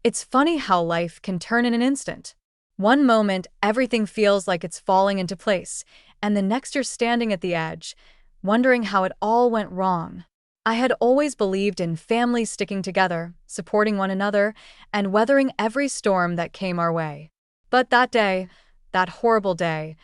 It's funny how life can turn in an instant. One moment, everything feels like it's falling into place, and the next you're standing at the edge, wondering how it all went wrong. I had always believed in families sticking together, supporting one another, and weathering every storm that came our way. But that day, that horrible day,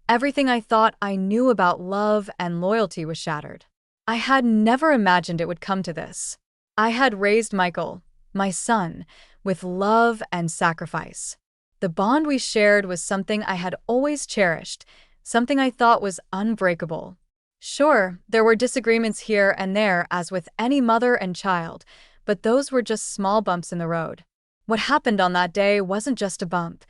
everything I thought I knew about love and loyalty was shattered. I had never imagined it would come to this. I had raised Michael, my son, with love and sacrifice. The bond we shared was something I had always cherished, something I thought was unbreakable. Sure, there were disagreements here and there, as with any mother and child, but those were just small bumps in the road. What happened on that day wasn't just a bump.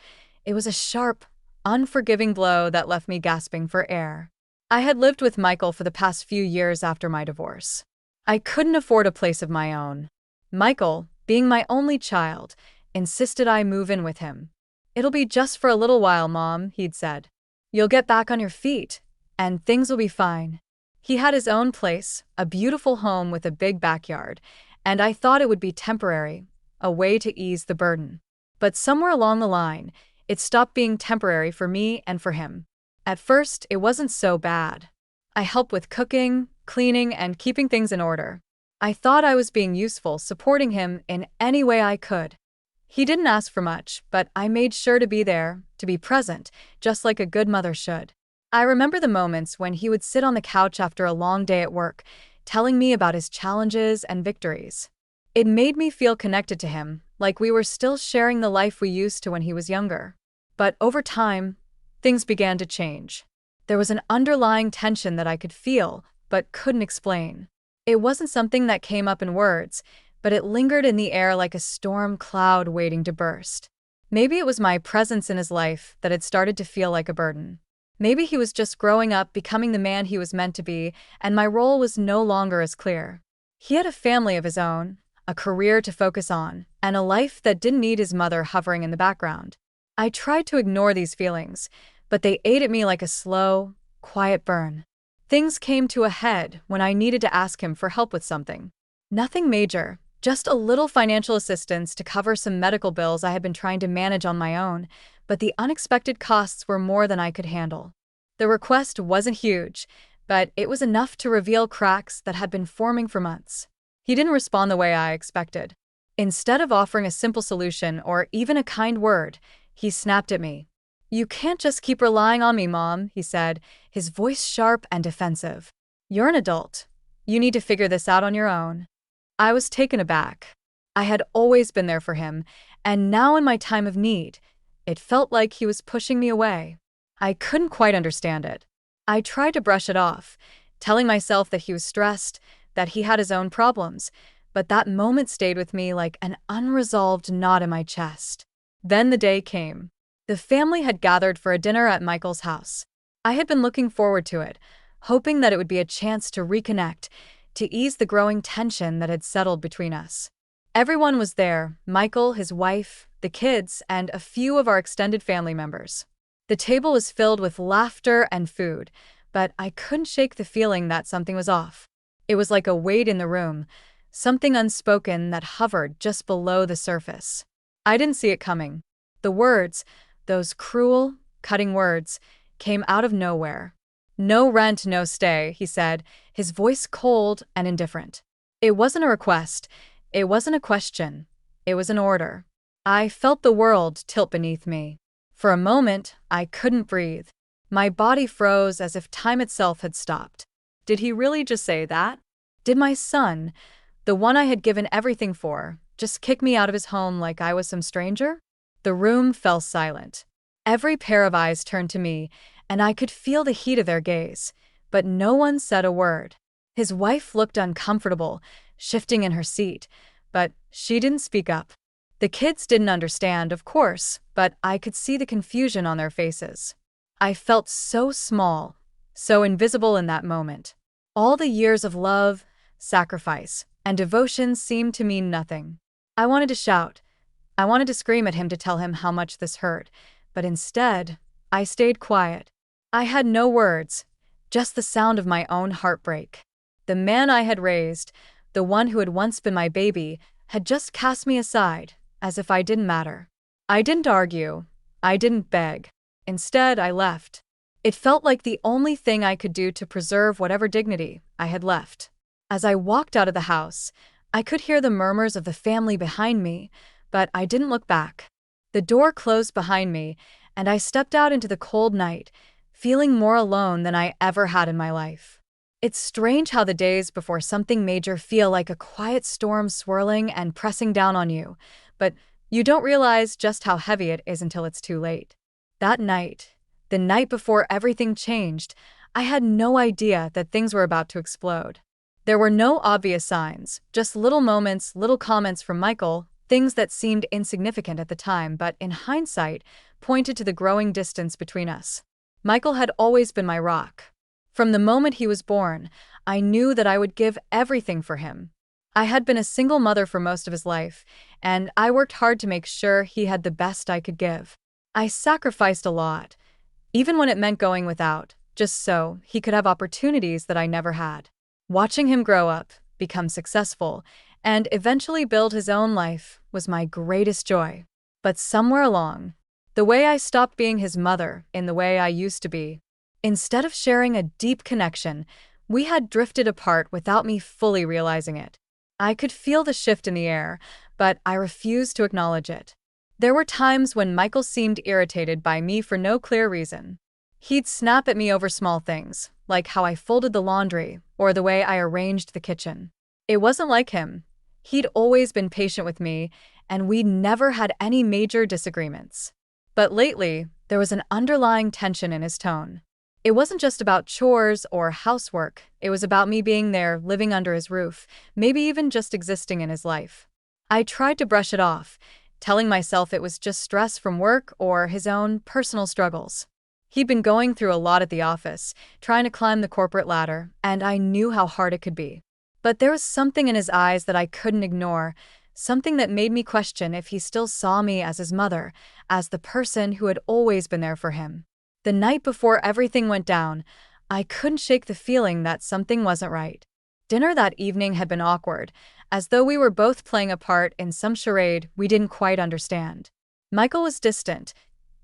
It was a sharp, unforgiving blow that left me gasping for air. I had lived with Michael for the past few years after my divorce. I couldn't afford a place of my own. Michael, being my only child, insisted I move in with him. "It'll be just for a little while, Mom," he'd said. "You'll get back on your feet, and things will be fine." He had his own place, a beautiful home with a big backyard, and I thought it would be temporary, a way to ease the burden. But somewhere along the line, it stopped being temporary for me and for him. At first, it wasn't so bad. I helped with cooking, cleaning, and keeping things in order. I thought I was being useful, supporting him in any way I could. He didn't ask for much, but I made sure to be there, to be present, just like a good mother should. I remember the moments when he would sit on the couch after a long day at work, telling me about his challenges and victories. It made me feel connected to him, like we were still sharing the life we used to when he was younger. But over time, things began to change. There was an underlying tension that I could feel, but couldn't explain. It wasn't something that came up in words, but it lingered in the air like a storm cloud waiting to burst. Maybe it was my presence in his life that had started to feel like a burden. Maybe he was just growing up, becoming the man he was meant to be, and my role was no longer as clear. He had a family of his own, a career to focus on, and a life that didn't need his mother hovering in the background. I tried to ignore these feelings, but they ate at me like a slow, quiet burn. Things came to a head when I needed to ask him for help with something. Nothing major, just a little financial assistance to cover some medical bills I had been trying to manage on my own, but the unexpected costs were more than I could handle. The request wasn't huge, but it was enough to reveal cracks that had been forming for months. He didn't respond the way I expected. Instead of offering a simple solution or even a kind word, he snapped at me. "You can't just keep relying on me, Mom," he said, his voice sharp and defensive. "You're an adult. You need to figure this out on your own." I was taken aback. I had always been there for him, and now in my time of need, it felt like he was pushing me away. I couldn't quite understand it. I tried to brush it off, telling myself that he was stressed, that he had his own problems, but that moment stayed with me like an unresolved knot in my chest. Then the day came. The family had gathered for a dinner at Michael's house. I had been looking forward to it, hoping that it would be a chance to reconnect, to ease the growing tension that had settled between us. Everyone was there, Michael, his wife, the kids, and a few of our extended family members. The table was filled with laughter and food, but I couldn't shake the feeling that something was off. It was like a weight in the room, something unspoken that hovered just below the surface. I didn't see it coming. The words, those cruel, cutting words, came out of nowhere. "No rent, no stay," he said, his voice cold and indifferent. It wasn't a request. It wasn't a question. It was an order. I felt the world tilt beneath me. For a moment, I couldn't breathe. My body froze as if time itself had stopped. Did he really just say that? Did my son, the one I had given everything for, just kick me out of his home like I was some stranger? The room fell silent. Every pair of eyes turned to me, and I could feel the heat of their gaze, but no one said a word. His wife looked uncomfortable, shifting in her seat, but she didn't speak up. The kids didn't understand, of course, but I could see the confusion on their faces. I felt so small, so invisible in that moment. All the years of love, sacrifice, and devotion seemed to mean nothing. I wanted to shout. I wanted to scream at him to tell him how much this hurt, but instead, I stayed quiet. I had no words, just the sound of my own heartbreak. The man I had raised, the one who had once been my baby, had just cast me aside, as if I didn't matter. I didn't argue. I didn't beg. Instead, I left. It felt like the only thing I could do to preserve whatever dignity I had left. As I walked out of the house, I could hear the murmurs of the family behind me, but I didn't look back. The door closed behind me, and I stepped out into the cold night, feeling more alone than I ever had in my life. It's strange how the days before something major feel like a quiet storm swirling and pressing down on you, but you don't realize just how heavy it is until it's too late. That night, the night before everything changed, I had no idea that things were about to explode. There were no obvious signs, just little moments, little comments from Michael, things that seemed insignificant at the time but in hindsight pointed to the growing distance between us. Michael had always been my rock. From the moment he was born, I knew that I would give everything for him. I had been a single mother for most of his life, and I worked hard to make sure he had the best I could give. I sacrificed a lot, even when it meant going without, just so he could have opportunities that I never had. Watching him grow up, become successful, and eventually build his own life was my greatest joy. But somewhere along the way, I stopped being his mother in the way I used to be. Instead of sharing a deep connection, we had drifted apart without me fully realizing it. I could feel the shift in the air, but I refused to acknowledge it. There were times when Michael seemed irritated by me for no clear reason. He'd snap at me over small things, like how I folded the laundry or the way I arranged the kitchen. It wasn't like him. He'd always been patient with me, and we'd never had any major disagreements. But lately, there was an underlying tension in his tone. It wasn't just about chores or housework, it was about me being there, living under his roof, maybe even just existing in his life. I tried to brush it off, telling myself it was just stress from work or his own personal struggles. He'd been going through a lot at the office, trying to climb the corporate ladder, and I knew how hard it could be. But there was something in his eyes that I couldn't ignore, something that made me question if he still saw me as his mother, as the person who had always been there for him. The night before everything went down, I couldn't shake the feeling that something wasn't right. Dinner that evening had been awkward, as though we were both playing a part in some charade we didn't quite understand. Michael was distant,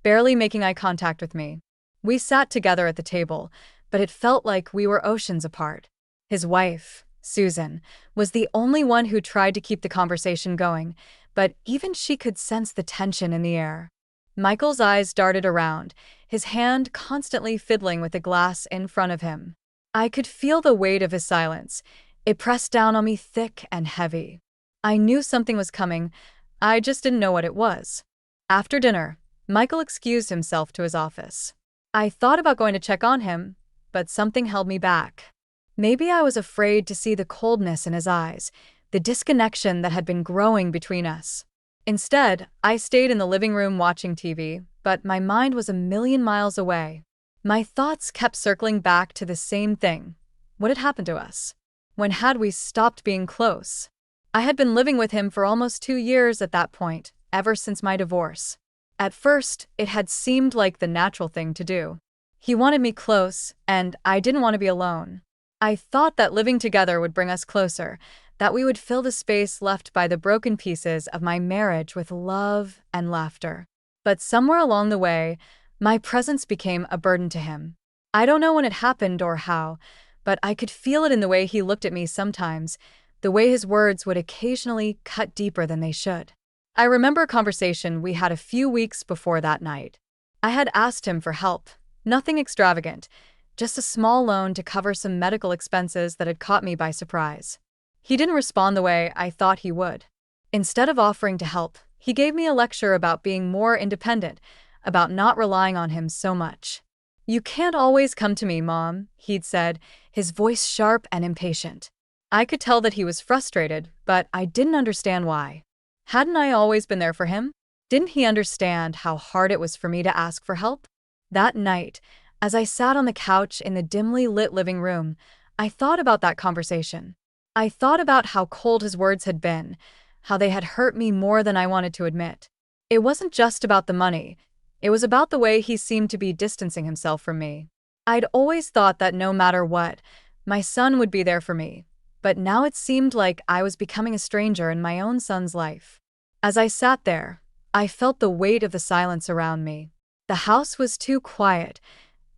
barely making eye contact with me. We sat together at the table, but it felt like we were oceans apart. His wife, Susan, was the only one who tried to keep the conversation going, but even she could sense the tension in the air. Michael's eyes darted around, his hand constantly fiddling with the glass in front of him. I could feel the weight of his silence. It pressed down on me thick and heavy. I knew something was coming, I just didn't know what it was. After dinner, Michael excused himself to his office. I thought about going to check on him, but something held me back. Maybe I was afraid to see the coldness in his eyes, the disconnection that had been growing between us. Instead, I stayed in the living room watching TV, but my mind was a million miles away. My thoughts kept circling back to the same thing. What had happened to us? When had we stopped being close? I had been living with him for almost 2 years at that point, ever since my divorce. At first, it had seemed like the natural thing to do. He wanted me close, and I didn't want to be alone. I thought that living together would bring us closer, that we would fill the space left by the broken pieces of my marriage with love and laughter. But somewhere along the way, my presence became a burden to him. I don't know when it happened or how, but I could feel it in the way he looked at me sometimes, the way his words would occasionally cut deeper than they should. I remember a conversation we had a few weeks before that night. I had asked him for help, nothing extravagant, just a small loan to cover some medical expenses that had caught me by surprise. He didn't respond the way I thought he would. Instead of offering to help, he gave me a lecture about being more independent, about not relying on him so much. "You can't always come to me, Mom," he'd said, his voice sharp and impatient. I could tell that he was frustrated, but I didn't understand why. Hadn't I always been there for him? Didn't he understand how hard it was for me to ask for help? That night, as I sat on the couch in the dimly lit living room, I thought about that conversation. I thought about how cold his words had been, how they had hurt me more than I wanted to admit. It wasn't just about the money. It was about the way he seemed to be distancing himself from me. I'd always thought that no matter what, my son would be there for me, but now it seemed like I was becoming a stranger in my own son's life. As I sat there, I felt the weight of the silence around me. The house was too quiet.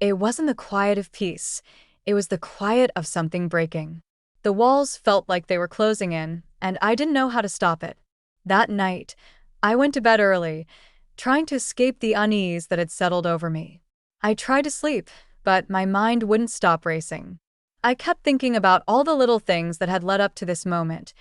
It wasn't the quiet of peace. It was the quiet of something breaking. The walls felt like they were closing in, and I didn't know how to stop it. That night, I went to bed early, trying to escape the unease that had settled over me. I tried to sleep, but my mind wouldn't stop racing. I kept thinking about all the little things that had led up to this moment,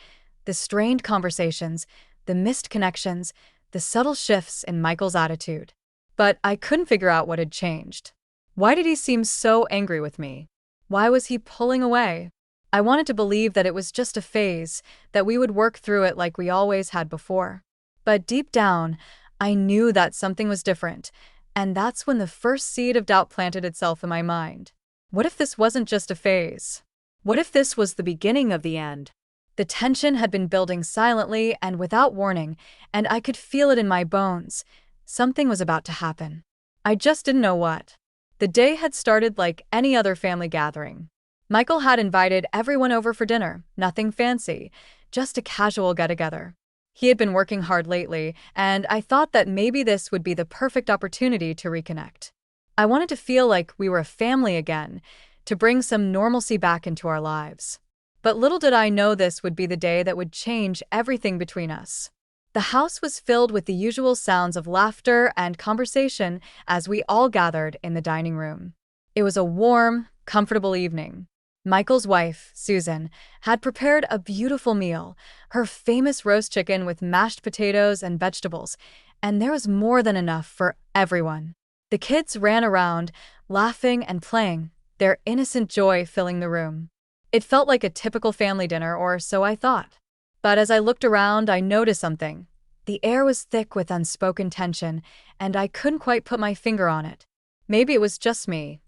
the strained conversations, the missed connections, the subtle shifts in Michael's attitude. But I couldn't figure out what had changed. Why did he seem so angry with me? Why was he pulling away? I wanted to believe that it was just a phase, that we would work through it like we always had before. But deep down, I knew that something was different, and that's when the first seed of doubt planted itself in my mind. What if this wasn't just a phase? What if this was the beginning of the end? The tension had been building silently and without warning, and I could feel it in my bones. Something was about to happen. I just didn't know what. The day had started like any other family gathering. Michael had invited everyone over for dinner, nothing fancy, just a casual get-together. He had been working hard lately, and I thought that maybe this would be the perfect opportunity to reconnect. I wanted to feel like we were a family again, to bring some normalcy back into our lives. But little did I know this would be the day that would change everything between us. The house was filled with the usual sounds of laughter and conversation as we all gathered in the dining room. It was a warm, comfortable evening. Michael's wife, Susan, had prepared a beautiful meal, her famous roast chicken with mashed potatoes and vegetables, and there was more than enough for everyone. The kids ran around, laughing and playing, their innocent joy filling the room. It felt like a typical family dinner, or so I thought. But as I looked around, I noticed something. The air was thick with unspoken tension, and I couldn't quite put my finger on it. Maybe it was just me.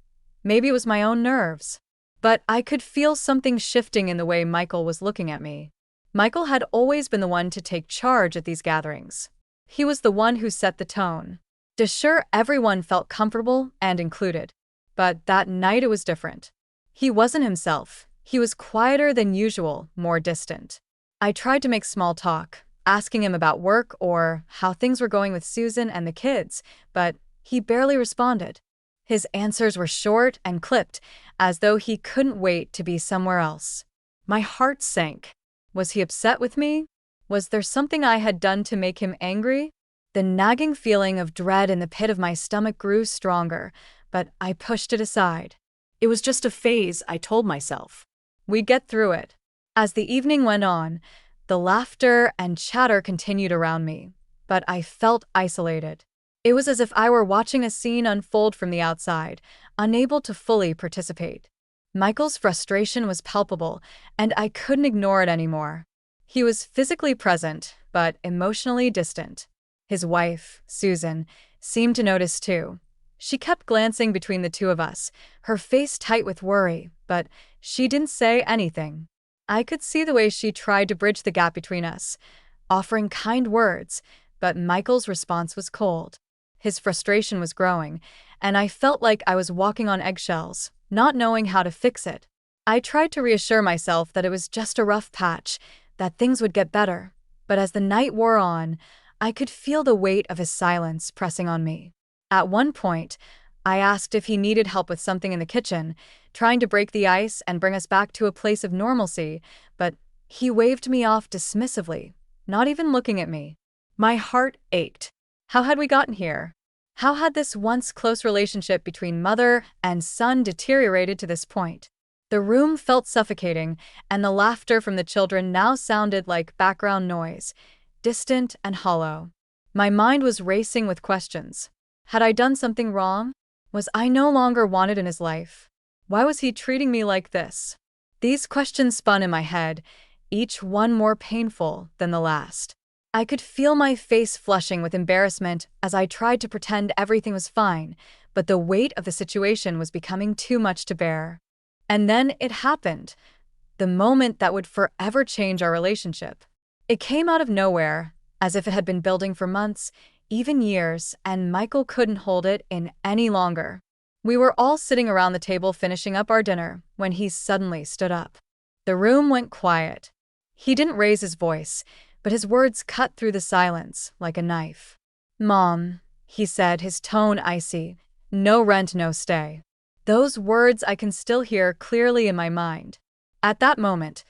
Maybe it was my own nerves. But I could feel something shifting in the way Michael was looking at me. Michael had always been the one to take charge at these gatherings. He was the one who set the tone, to ensure everyone felt comfortable and included. But that night it was different. He wasn't himself. He was quieter than usual, more distant. I tried to make small talk, asking him about work or how things were going with Susan and the kids, but he barely responded. His answers were short and clipped, as though he couldn't wait to be somewhere else. My heart sank. Was he upset with me? Was there something I had done to make him angry? The nagging feeling of dread in the pit of my stomach grew stronger, but I pushed it aside. It was just a phase, I told myself. We'd get through it. As the evening went on, the laughter and chatter continued around me, but I felt isolated. It was as if I were watching a scene unfold from the outside, unable to fully participate. Michael's frustration was palpable, and I couldn't ignore it anymore. He was physically present, but emotionally distant. His wife, Susan, seemed to notice too. She kept glancing between the two of us, her face tight with worry, but she didn't say anything. I could see the way she tried to bridge the gap between us, offering kind words, but Michael's response was cold. His frustration was growing, and I felt like I was walking on eggshells, not knowing how to fix it. I tried to reassure myself that it was just a rough patch, that things would get better, but as the night wore on, I could feel the weight of his silence pressing on me. At one point, I asked if he needed help with something in the kitchen, trying to break the ice and bring us back to a place of normalcy, but he waved me off dismissively, not even looking at me. My heart ached. How had we gotten here? How had this once close relationship between mother and son deteriorated to this point? The room felt suffocating, and the laughter from the children now sounded like background noise, distant and hollow. My mind was racing with questions. Had I done something wrong? Was I no longer wanted in his life? Why was he treating me like this? These questions spun in my head, each one more painful than the last. I could feel my face flushing with embarrassment as I tried to pretend everything was fine, but the weight of the situation was becoming too much to bear. And then it happened, the moment that would forever change our relationship. It came out of nowhere, as if it had been building for months, even years, and Michael couldn't hold it in any longer. We were all sitting around the table finishing up our dinner when he suddenly stood up. The room went quiet. He didn't raise his voice, but his words cut through the silence like a knife. "Mom," he said, his tone icy, "no rent, no stay." Those words I can still hear clearly in my mind. At that moment,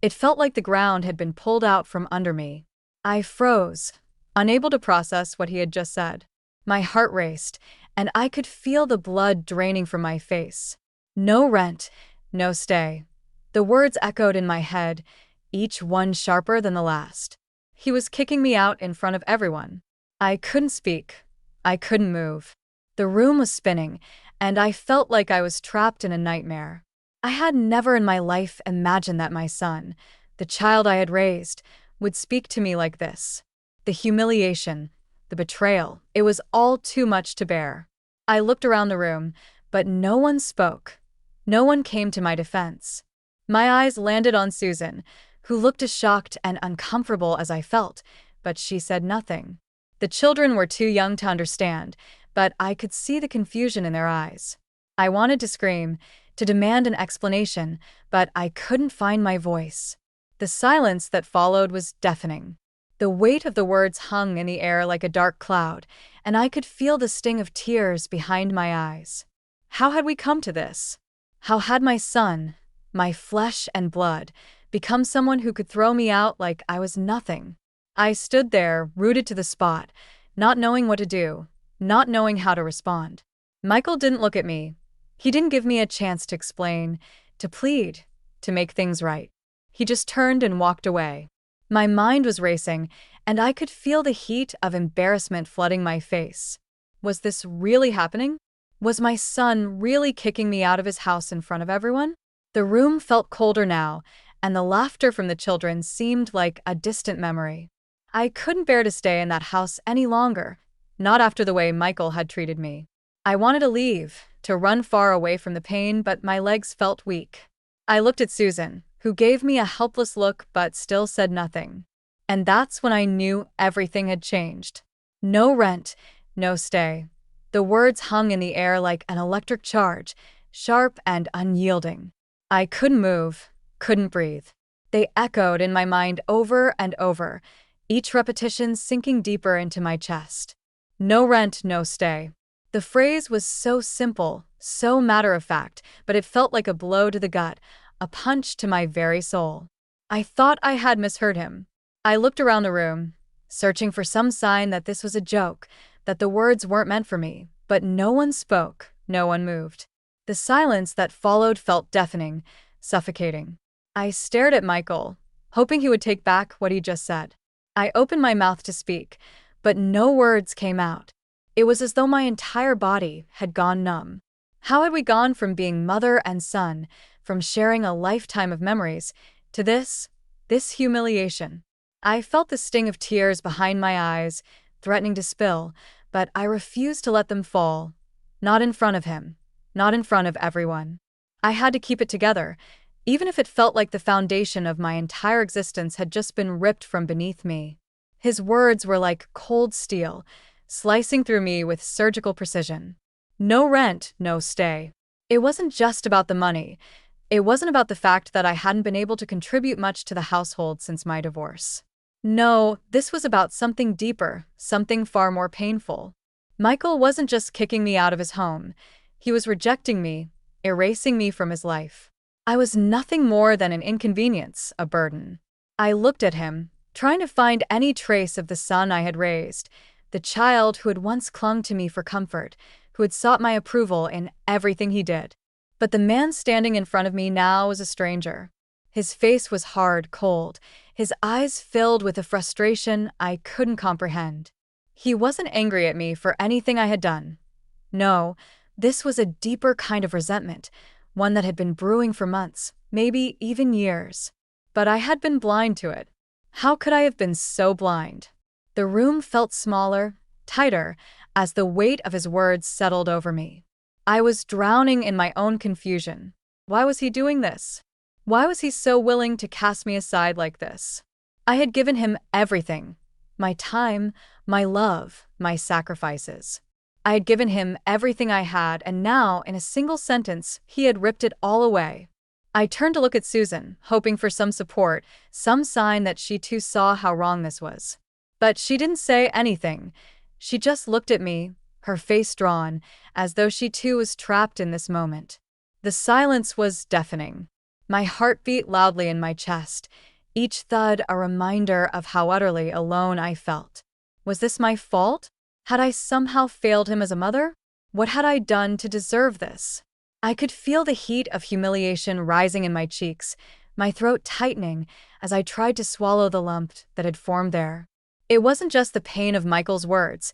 it felt like the ground had been pulled out from under me. I froze, unable to process what he had just said. My heart raced, and I could feel the blood draining from my face. No rent, no stay. The words echoed in my head, each one sharper than the last. He was kicking me out in front of everyone. I couldn't speak. I couldn't move. The room was spinning, and I felt like I was trapped in a nightmare. I had never in my life imagined that my son, the child I had raised, would speak to me like this. The humiliation, the betrayal, it was all too much to bear. I looked around the room, but no one spoke. No one came to my defense. My eyes landed on Susan, who looked as shocked and uncomfortable as I felt, but she said nothing. The children were too young to understand, but I could see the confusion in their eyes. I wanted to scream, to demand an explanation, but I couldn't find my voice. The silence that followed was deafening. The weight of the words hung in the air like a dark cloud, and I could feel the sting of tears behind my eyes. How had we come to this? How had my son, my flesh and blood, become someone who could throw me out like I was nothing? I stood there, rooted to the spot, not knowing what to do, not knowing how to respond. Michael didn't look at me. He didn't give me a chance to explain, to plead, to make things right. He just turned and walked away. My mind was racing, and I could feel the heat of embarrassment flooding my face. Was this really happening? Was my son really kicking me out of his house in front of everyone? The room felt colder now, and the laughter from the children seemed like a distant memory. I couldn't bear to stay in that house any longer, not after the way Michael had treated me. I wanted to leave, to run far away from the pain, but my legs felt weak. I looked at Susan, who gave me a helpless look but still said nothing. And that's when I knew everything had changed. No rent, no stay. The words hung in the air like an electric charge, sharp and unyielding. I couldn't move, couldn't breathe. They echoed in my mind over and over, each repetition sinking deeper into my chest. No rent, no stay. The phrase was so simple, so matter-of-fact, but it felt like a blow to the gut, a punch to my very soul. I thought I had misheard him. I looked around the room, searching for some sign that this was a joke, that the words weren't meant for me, but no one spoke, no one moved. The silence that followed felt deafening, suffocating. I stared at Michael, hoping he would take back what he just said. I opened my mouth to speak, but no words came out. It was as though my entire body had gone numb. How had we gone from being mother and son, from sharing a lifetime of memories, to this humiliation? I felt the sting of tears behind my eyes, threatening to spill, but I refused to let them fall. Not in front of him, not in front of everyone. I had to keep it together, even if it felt like the foundation of my entire existence had just been ripped from beneath me. His words were like cold steel, slicing through me with surgical precision. No rent, no stay. It wasn't just about the money. It wasn't about the fact that I hadn't been able to contribute much to the household since my divorce. No, this was about something deeper, something far more painful. Michael wasn't just kicking me out of his home. He was rejecting me, erasing me from his life. I was nothing more than an inconvenience, a burden. I looked at him, trying to find any trace of the son I had raised, the child who had once clung to me for comfort, who had sought my approval in everything he did. But the man standing in front of me now was a stranger. His face was hard, cold, his eyes filled with a frustration I couldn't comprehend. He wasn't angry at me for anything I had done. No, this was a deeper kind of resentment, one that had been brewing for months, maybe even years. But I had been blind to it. How could I have been so blind? The room felt smaller, tighter, as the weight of his words settled over me. I was drowning in my own confusion. Why was he doing this? Why was he so willing to cast me aside like this? I had given him everything. My time, my love, my sacrifices. I had given him everything I had, and now, in a single sentence, he had ripped it all away. I turned to look at Susan, hoping for some support, some sign that she too saw how wrong this was. But she didn't say anything. She just looked at me, her face drawn, as though she too was trapped in this moment. The silence was deafening. My heart beat loudly in my chest, each thud a reminder of how utterly alone I felt. Was this my fault? Had I somehow failed him as a mother? What had I done to deserve this? I could feel the heat of humiliation rising in my cheeks, my throat tightening as I tried to swallow the lump that had formed there. It wasn't just the pain of Michael's words,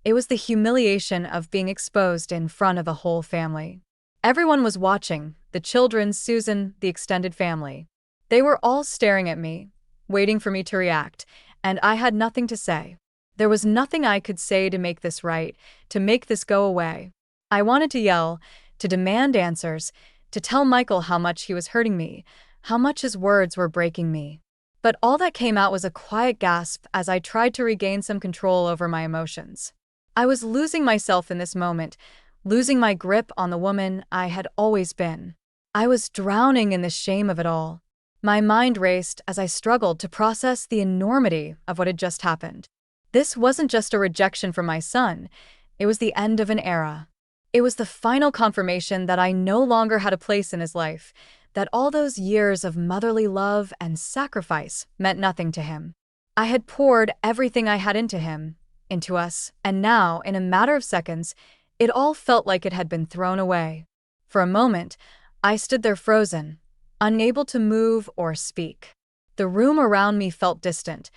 it was the humiliation of being exposed in front of a whole family. Everyone was watching, the children, Susan, the extended family. They were all staring at me, waiting for me to react, and I had nothing to say. There was nothing I could say to make this right, to make this go away. I wanted to yell, to demand answers, to tell Michael how much he was hurting me, how much his words were breaking me. But all that came out was a quiet gasp as I tried to regain some control over my emotions. I was losing myself in this moment, losing my grip on the woman I had always been. I was drowning in the shame of it all. My mind raced as I struggled to process the enormity of what had just happened. This wasn't just a rejection from my son, it was the end of an era. It was the final confirmation that I no longer had a place in his life, that all those years of motherly love and sacrifice meant nothing to him. I had poured everything I had into him, into us, and now, in a matter of seconds, it all felt like it had been thrown away. For a moment, I stood there frozen, unable to move or speak. The room around me felt distant,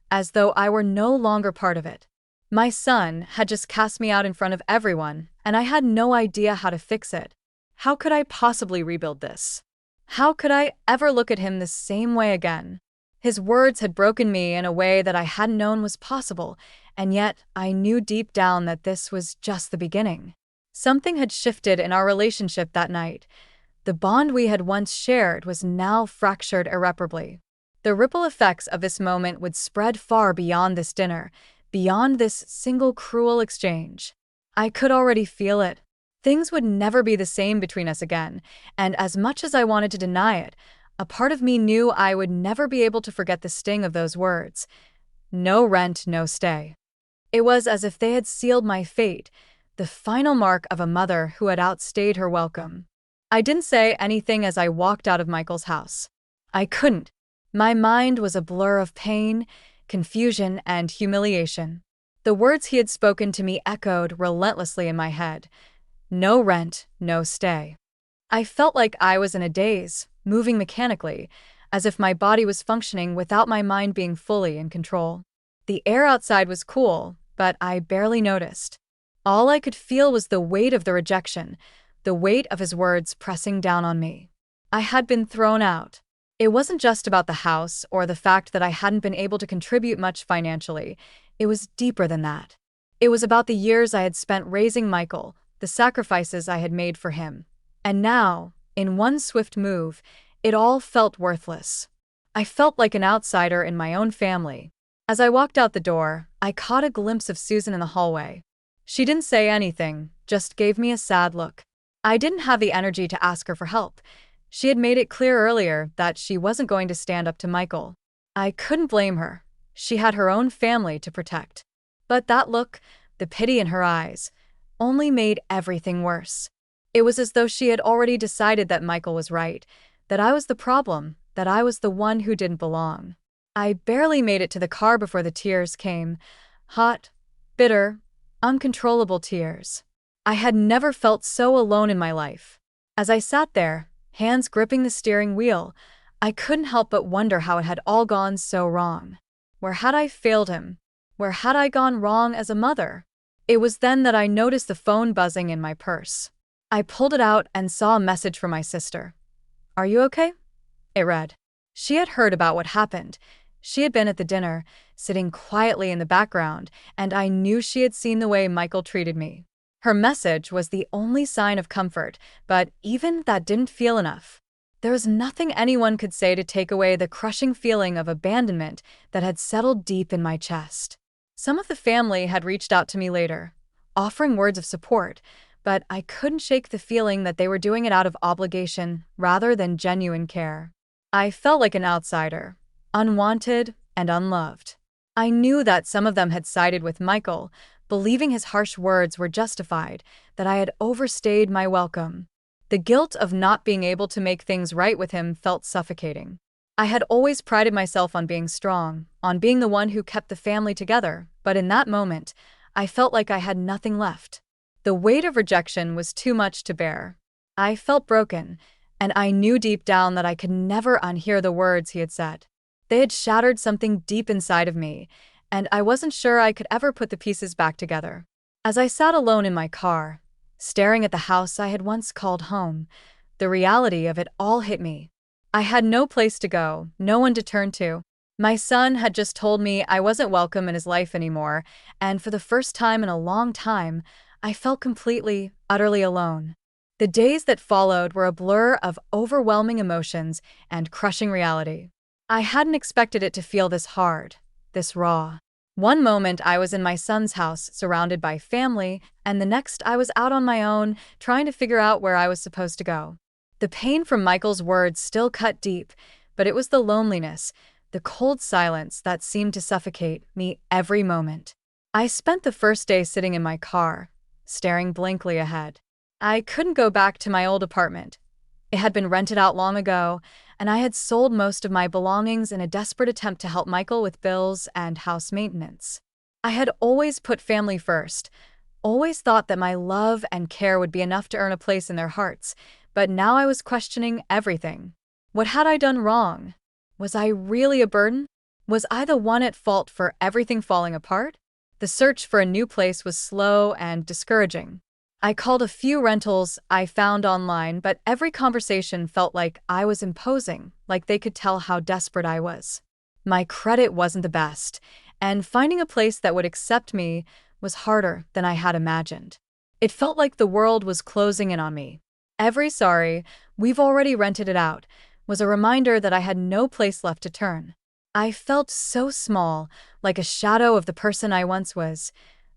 as though I were no longer part of it. My son had just cast me out in front of everyone, and I had no idea how to fix it. How could I possibly rebuild this? How could I ever look at him the same way again? His words had broken me in a way that I hadn't known was possible, and yet I knew deep down that this was just the beginning. Something had shifted in our relationship that night. The bond we had once shared was now fractured irreparably. The ripple effects of this moment would spread far beyond this dinner, beyond this single cruel exchange. I could already feel it. Things would never be the same between us again, and as much as I wanted to deny it, a part of me knew I would never be able to forget the sting of those words. No rent, no stay. It was as if they had sealed my fate, the final mark of a mother who had outstayed her welcome. I didn't say anything as I walked out of Michael's house. I couldn't. My mind was a blur of pain, confusion, and humiliation. The words he had spoken to me echoed relentlessly in my head. No rent, no stay. I felt like I was in a daze, moving mechanically, as if my body was functioning without my mind being fully in control. The air outside was cool, but I barely noticed. All I could feel was the weight of the rejection, the weight of his words pressing down on me. I had been thrown out. It wasn't just about the house or the fact that I hadn't been able to contribute much financially. It was deeper than that. It was about the years I had spent raising Michael, the sacrifices I had made for him. And now, in one swift move, it all felt worthless. I felt like an outsider in my own family. As I walked out the door, I caught a glimpse of Susan in the hallway. She didn't say anything, just gave me a sad look. I didn't have the energy to ask her for help. She had made it clear earlier that she wasn't going to stand up to Michael. I couldn't blame her. She had her own family to protect. But that look, the pity in her eyes, only made everything worse. It was as though she had already decided that Michael was right, that I was the problem, that I was the one who didn't belong. I barely made it to the car before the tears came. Hot, bitter, uncontrollable tears. I had never felt so alone in my life. As I sat there, hands gripping the steering wheel, I couldn't help but wonder how it had all gone so wrong. Where had I failed him? Where had I gone wrong as a mother? It was then that I noticed the phone buzzing in my purse. I pulled it out and saw a message from my sister. "Are you okay?" It read. She had heard about what happened. She had been at the dinner, sitting quietly in the background, and I knew she had seen the way Michael treated me. Her message was the only sign of comfort, but even that didn't feel enough. There was nothing anyone could say to take away the crushing feeling of abandonment that had settled deep in my chest. Some of the family had reached out to me later, offering words of support, but I couldn't shake the feeling that they were doing it out of obligation rather than genuine care. I felt like an outsider, unwanted and unloved. I knew that some of them had sided with Michael, believing his harsh words were justified, that I had overstayed my welcome. The guilt of not being able to make things right with him felt suffocating. I had always prided myself on being strong, on being the one who kept the family together, but in that moment, I felt like I had nothing left. The weight of rejection was too much to bear. I felt broken, and I knew deep down that I could never unhear the words he had said. They had shattered something deep inside of me, and I wasn't sure I could ever put the pieces back together. As I sat alone in my car, staring at the house I had once called home, the reality of it all hit me. I had no place to go, no one to turn to. My son had just told me I wasn't welcome in his life anymore, and for the first time in a long time, I felt completely, utterly alone. The days that followed were a blur of overwhelming emotions and crushing reality. I hadn't expected it to feel this hard, this raw. One moment I was in my son's house, surrounded by family, and the next I was out on my own, trying to figure out where I was supposed to go. The pain from Michael's words still cut deep, but it was the loneliness, the cold silence that seemed to suffocate me every moment. I spent the first day sitting in my car, staring blankly ahead. I couldn't go back to my old apartment. It had been rented out long ago, and I had sold most of my belongings in a desperate attempt to help Michael with bills and house maintenance. I had always put family first, always thought that my love and care would be enough to earn a place in their hearts, but now I was questioning everything. What had I done wrong? Was I really a burden? Was I the one at fault for everything falling apart? The search for a new place was slow and discouraging. I called a few rentals I found online, but every conversation felt like I was imposing, like they could tell how desperate I was. My credit wasn't the best, and finding a place that would accept me was harder than I had imagined. It felt like the world was closing in on me. Every "sorry, we've already rented it out" was a reminder that I had no place left to turn. I felt so small, like a shadow of the person I once was,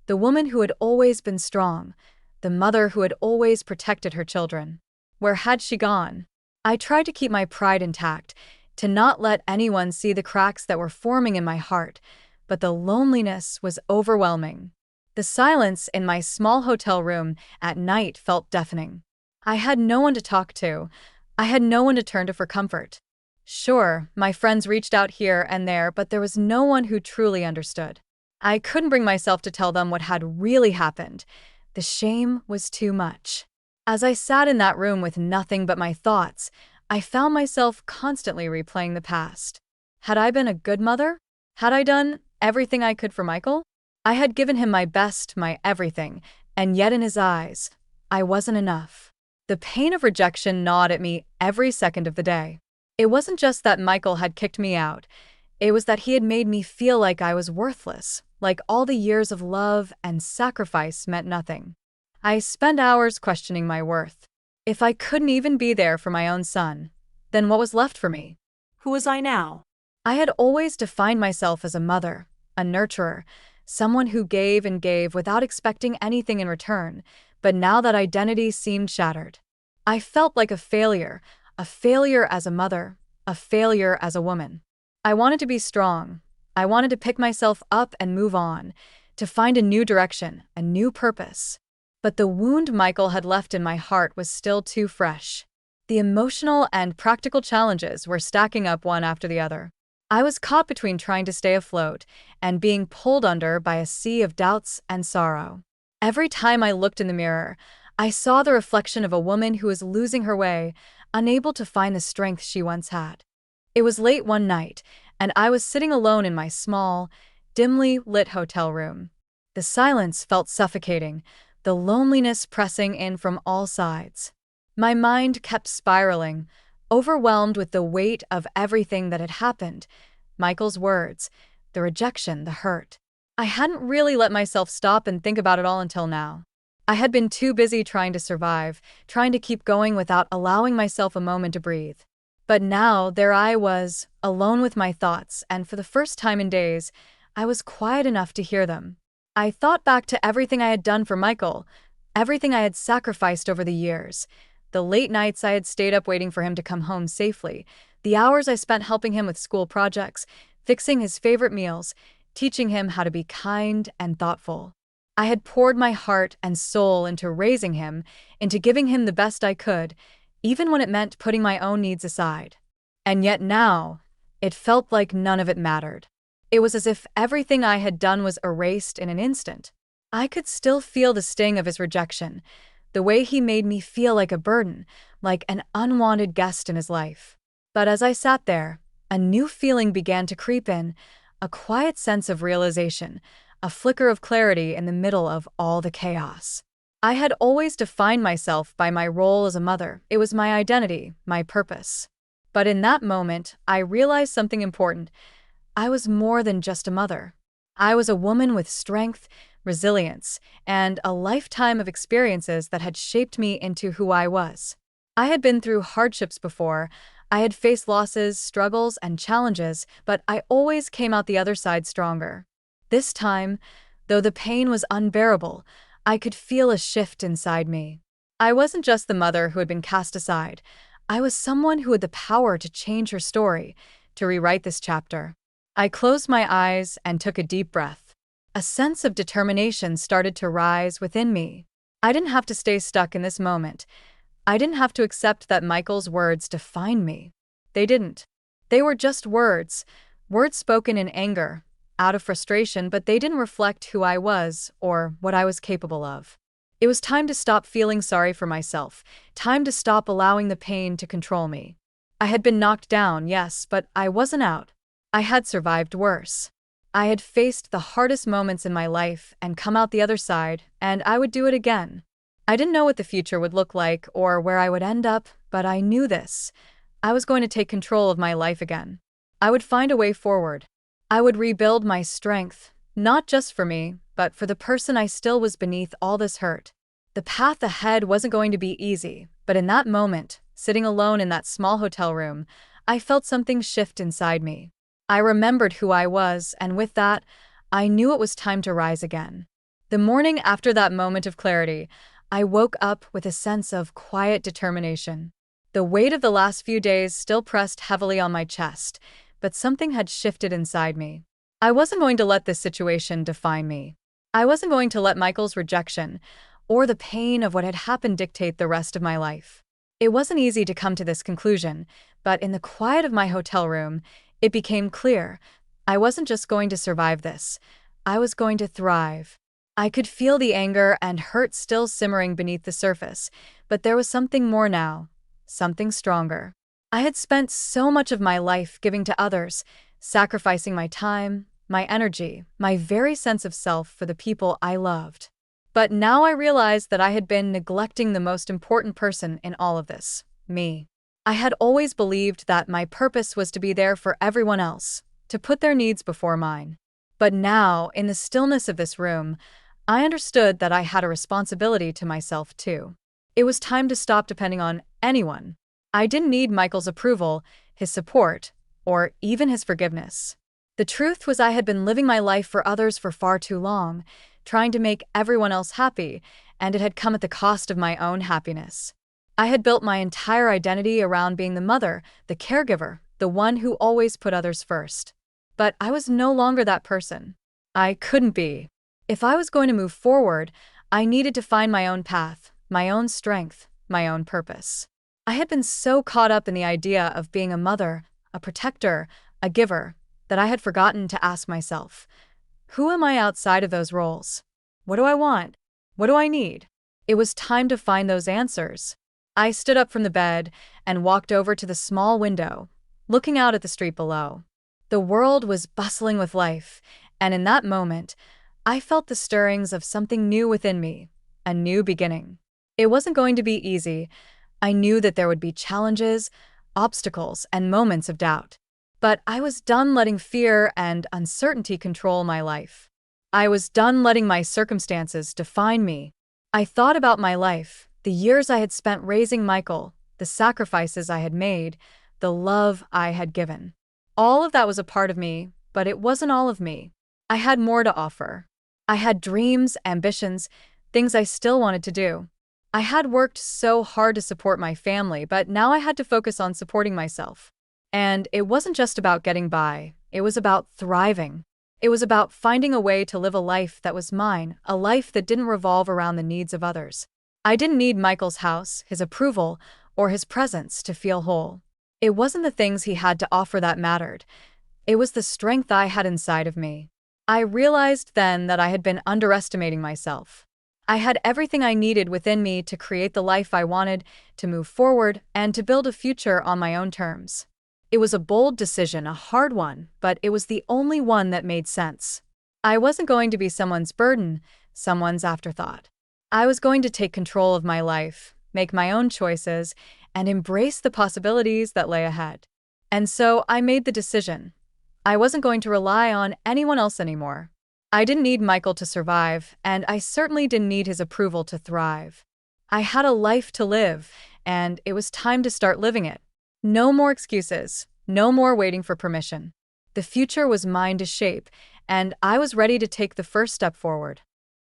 the woman who had always been strong, the mother who had always protected her children. Where had she gone? I tried to keep my pride intact, to not let anyone see the cracks that were forming in my heart, but the loneliness was overwhelming. The silence in my small hotel room at night felt deafening. I had no one to talk to. I had no one to turn to for comfort. Sure, my friends reached out here and there, but there was no one who truly understood. I couldn't bring myself to tell them what had really happened. The shame was too much. As I sat in that room with nothing but my thoughts, I found myself constantly replaying the past. Had I been a good mother? Had I done everything I could for Michael? I had given him my best, my everything, and yet in his eyes, I wasn't enough. The pain of rejection gnawed at me every second of the day. It wasn't just that Michael had kicked me out. It was that he had made me feel like I was worthless, like all the years of love and sacrifice meant nothing. I spent hours questioning my worth. If I couldn't even be there for my own son, then what was left for me? Who was I now? I had always defined myself as a mother, a nurturer, someone who gave and gave without expecting anything in return, but now that identity seemed shattered. I felt like a failure as a mother, a failure as a woman. I wanted to be strong. I wanted to pick myself up and move on, to find a new direction, a new purpose. But the wound Michael had left in my heart was still too fresh. The emotional and practical challenges were stacking up one after the other. I was caught between trying to stay afloat and being pulled under by a sea of doubts and sorrow. Every time I looked in the mirror, I saw the reflection of a woman who was losing her way, unable to find the strength she once had. It was late one night, and I was sitting alone in my small, dimly lit hotel room. The silence felt suffocating, the loneliness pressing in from all sides. My mind kept spiraling, overwhelmed with the weight of everything that had happened. Michael's words, the rejection, the hurt. I hadn't really let myself stop and think about it all until now. I had been too busy trying to survive, trying to keep going without allowing myself a moment to breathe. But now, there I was, alone with my thoughts, and for the first time in days, I was quiet enough to hear them. I thought back to everything I had done for Michael, Everything I had sacrificed over the years. The late nights I had stayed up waiting for him to come home safely. The hours I spent helping him with school projects, fixing his favorite meals, teaching him how to be kind and thoughtful. I had poured my heart and soul into raising him, into giving him the best I could, even when it meant putting my own needs aside. And yet now, it felt like none of it mattered. It was as if everything I had done was erased in an instant. I could still feel the sting of his rejection, the way he made me feel like a burden, like an unwanted guest in his life. But as I sat there, a new feeling began to creep in, a quiet sense of realization, a flicker of clarity in the middle of all the chaos. I had always defined myself by my role as a mother. It was my identity, my purpose. But in that moment, I realized something important. I was more than just a mother. I was a woman with strength, resilience, and a lifetime of experiences that had shaped me into who I was. I had been through hardships before. I had faced losses, struggles, and challenges, but I always came out the other side stronger. This time, though the pain was unbearable, I could feel a shift inside me. I wasn't just the mother who had been cast aside. I was someone who had the power to change her story, to rewrite this chapter. I closed my eyes and took a deep breath. A sense of determination started to rise within me. I didn't have to stay stuck in this moment. I didn't have to accept that Michael's words defined me. They didn't. They were just words, words spoken in anger, out of frustration, but they didn't reflect who I was or what I was capable of. It was time to stop feeling sorry for myself, time to stop allowing the pain to control me. I had been knocked down, yes, but I wasn't out. I had survived worse. I had faced the hardest moments in my life and come out the other side, and I would do it again. I didn't know what the future would look like or where I would end up, but I knew this. I was going to take control of my life again. I would find a way forward. I would rebuild my strength, not just for me, but for the person I still was beneath all this hurt. The path ahead wasn't going to be easy, but in that moment, sitting alone in that small hotel room, I felt something shift inside me. I remembered who I was, and with that, I knew it was time to rise again. The morning after that moment of clarity, I woke up with a sense of quiet determination. The weight of the last few days still pressed heavily on my chest, but something had shifted inside me. I wasn't going to let this situation define me. I wasn't going to let Michael's rejection or the pain of what had happened dictate the rest of my life. It wasn't easy to come to this conclusion, but in the quiet of my hotel room, it became clear. I wasn't just going to survive this. I was going to thrive. I could feel the anger and hurt still simmering beneath the surface, but there was something more now, something stronger. I had spent so much of my life giving to others, sacrificing my time, my energy, my very sense of self for the people I loved. But now I realized that I had been neglecting the most important person in all of this, me. I had always believed that my purpose was to be there for everyone else, to put their needs before mine. But now, in the stillness of this room, I understood that I had a responsibility to myself too. It was time to stop depending on anyone. I didn't need Michael's approval, his support, or even his forgiveness. The truth was I had been living my life for others for far too long, trying to make everyone else happy, and it had come at the cost of my own happiness. I had built my entire identity around being the mother, the caregiver, the one who always put others first. But I was no longer that person. I couldn't be. If I was going to move forward, I needed to find my own path, my own strength, my own purpose. I had been so caught up in the idea of being a mother, a protector, a giver, that I had forgotten to ask myself, who am I outside of those roles? What do I want? What do I need? It was time to find those answers. I stood up from the bed and walked over to the small window, looking out at the street below. The world was bustling with life, and in that moment, I felt the stirrings of something new within me, a new beginning. It wasn't going to be easy. I knew that there would be challenges, obstacles, and moments of doubt. But I was done letting fear and uncertainty control my life. I was done letting my circumstances define me. I thought about my life, the years I had spent raising Michael, the sacrifices I had made, the love I had given. All of that was a part of me, but it wasn't all of me. I had more to offer. I had dreams, ambitions, things I still wanted to do. I had worked so hard to support my family, but now I had to focus on supporting myself. And it wasn't just about getting by, it was about thriving. It was about finding a way to live a life that was mine, a life that didn't revolve around the needs of others. I didn't need Michael's house, his approval, or his presence to feel whole. It wasn't the things he had to offer that mattered. It was the strength I had inside of me. I realized then that I had been underestimating myself. I had everything I needed within me to create the life I wanted, to move forward, and to build a future on my own terms. It was a bold decision, a hard one, but it was the only one that made sense. I wasn't going to be someone's burden, someone's afterthought. I was going to take control of my life, make my own choices, and embrace the possibilities that lay ahead. And so I made the decision. I wasn't going to rely on anyone else anymore. I didn't need Michael to survive, and I certainly didn't need his approval to thrive. I had a life to live, and it was time to start living it. No more excuses, no more waiting for permission. The future was mine to shape, and I was ready to take the first step forward.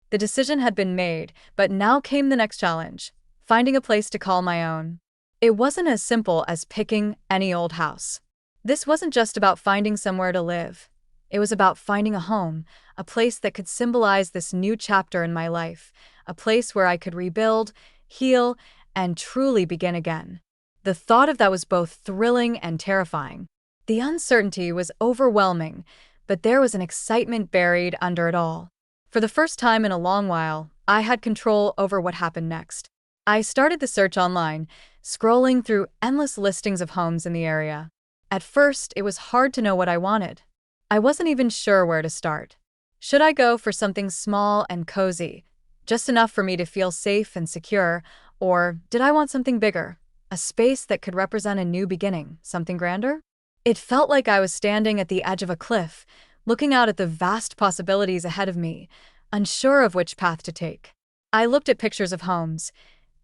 The decision had been made, but now came the next challenge, finding a place to call my own. It wasn't as simple as picking any old house. This wasn't just about finding somewhere to live. It was about finding a home, a place that could symbolize this new chapter in my life, a place where I could rebuild, heal, and truly begin again. The thought of that was both thrilling and terrifying. The uncertainty was overwhelming, but there was an excitement buried under it all. For the first time in a long while, I had control over what happened next. I started the search online, scrolling through endless listings of homes in the area. At first, it was hard to know what I wanted. I wasn't even sure where to start. Should I go for something small and cozy, just enough for me to feel safe and secure, or did I want something bigger, a space that could represent a new beginning, something grander? It felt like I was standing at the edge of a cliff, looking out at the vast possibilities ahead of me, unsure of which path to take. I looked at pictures of homes,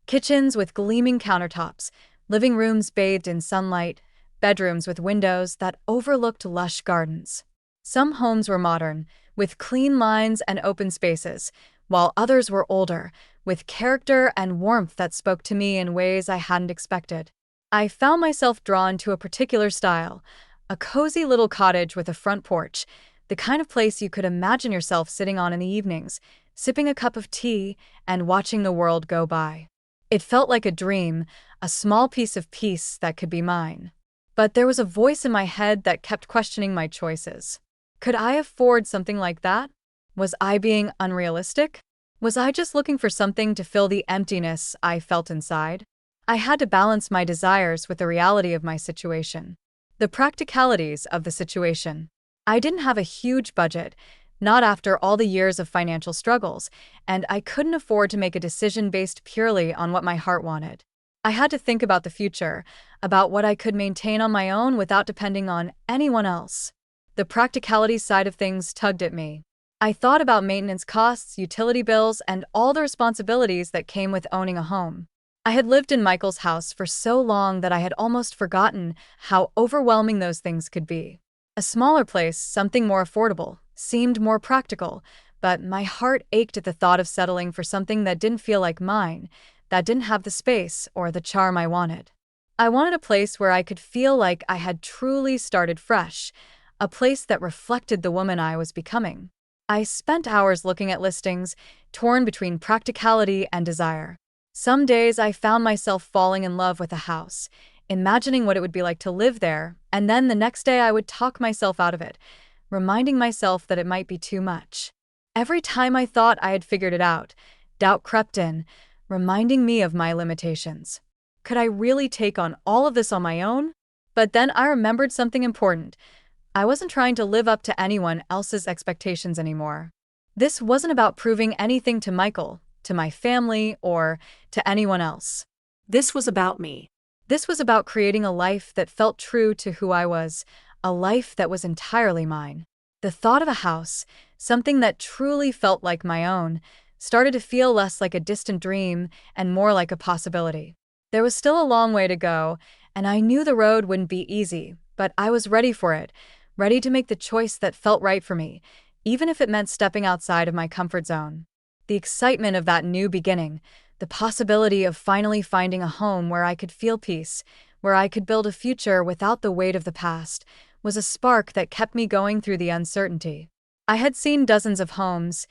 kitchens with gleaming countertops, living rooms bathed in sunlight, bedrooms with windows that overlooked lush gardens. Some homes were modern, with clean lines and open spaces, while others were older, with character and warmth that spoke to me in ways I hadn't expected. I found myself drawn to a particular style, a cozy little cottage with a front porch, the kind of place you could imagine yourself sitting on in the evenings, sipping a cup of tea and watching the world go by. It felt like a dream, a small piece of peace that could be mine. But there was a voice in my head that kept questioning my choices. Could I afford something like that? Was I being unrealistic? Was I just looking for something to fill the emptiness I felt inside? I had to balance my desires with the reality of my situation. The practicalities of the situation. I didn't have a huge budget, not after all the years of financial struggles, and I couldn't afford to make a decision based purely on what my heart wanted. I had to think about the future, about what I could maintain on my own without depending on anyone else. The practicality side of things tugged at me. I thought about maintenance costs, utility bills, and all the responsibilities that came with owning a home. I had lived in Michael's house for so long that I had almost forgotten how overwhelming those things could be. A smaller place, something more affordable, seemed more practical, but my heart ached at the thought of settling for something that didn't feel like mine, that didn't have the space or the charm I wanted. I wanted a place where I could feel like I had truly started fresh, a place that reflected the woman I was becoming. I spent hours looking at listings, torn between practicality and desire. Some days I found myself falling in love with a house, imagining what it would be like to live there, and then the next day I would talk myself out of it, reminding myself that it might be too much. Every time I thought I had figured it out, doubt crept in, reminding me of my limitations. Could I really take on all of this on my own? But then I remembered something important. I wasn't trying to live up to anyone else's expectations anymore. This wasn't about proving anything to Michael, to my family, or to anyone else. This was about me. This was about creating a life that felt true to who I was, a life that was entirely mine. The thought of a house, something that truly felt like my own, started to feel less like a distant dream and more like a possibility. There was still a long way to go, and I knew the road wouldn't be easy, but I was ready for it, ready to make the choice that felt right for me, even if it meant stepping outside of my comfort zone. the excitement of that new beginning, the possibility of finally finding a home where I could feel peace, where I could build a future without the weight of the past, was a spark that kept me going through the uncertainty. I had seen dozens of homes,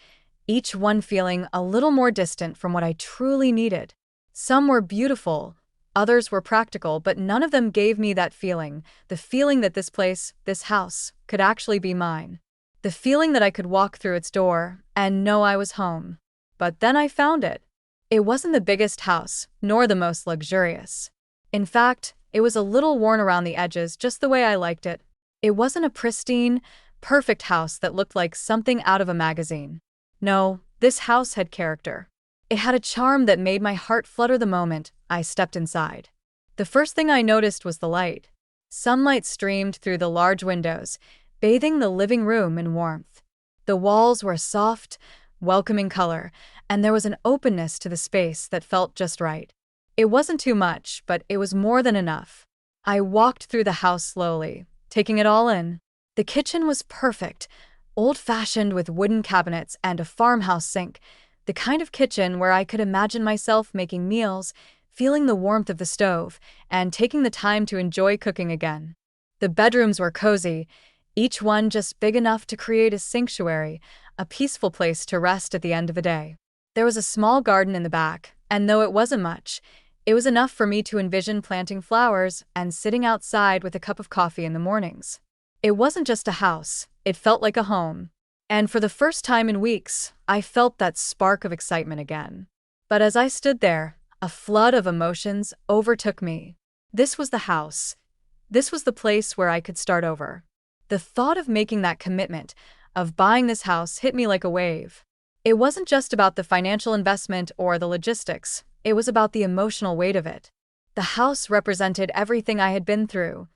each one feeling a little more distant from what I truly needed. Some were beautiful, others were practical, but none of them gave me that feeling, the feeling that this place, this house, could actually be mine. The feeling that I could walk through its door and know I was home. But then I found it. It wasn't the biggest house, nor the most luxurious. In fact, it was a little worn around the edges just the way I liked it. It wasn't a pristine, perfect house that looked like something out of a magazine. No, this house had character. It had a charm that made my heart flutter the moment I stepped inside. The first thing I noticed was the light. Sunlight streamed through the large windows, bathing the living room in warmth. The walls were soft, welcoming color, and there was an openness to the space that felt just right. It wasn't too much, but it was more than enough. I walked through the house slowly, taking it all in. The kitchen was perfect, old-fashioned with wooden cabinets and a farmhouse sink, the kind of kitchen where I could imagine myself making meals, feeling the warmth of the stove, and taking the time to enjoy cooking again. The bedrooms were cozy, each one just big enough to create a sanctuary, a peaceful place to rest at the end of the day. There was a small garden in the back, and though it wasn't much, it was enough for me to envision planting flowers and sitting outside with a cup of coffee in the mornings. It wasn't just a house, it felt like a home. And for the first time in weeks, I felt that spark of excitement again. But as I stood there, a flood of emotions overtook me. This was the house. This was the place where I could start over. The thought of making that commitment, of buying this house, hit me like a wave. It wasn't just about the financial investment or the logistics, it was about the emotional weight of it. The house represented everything I had been through.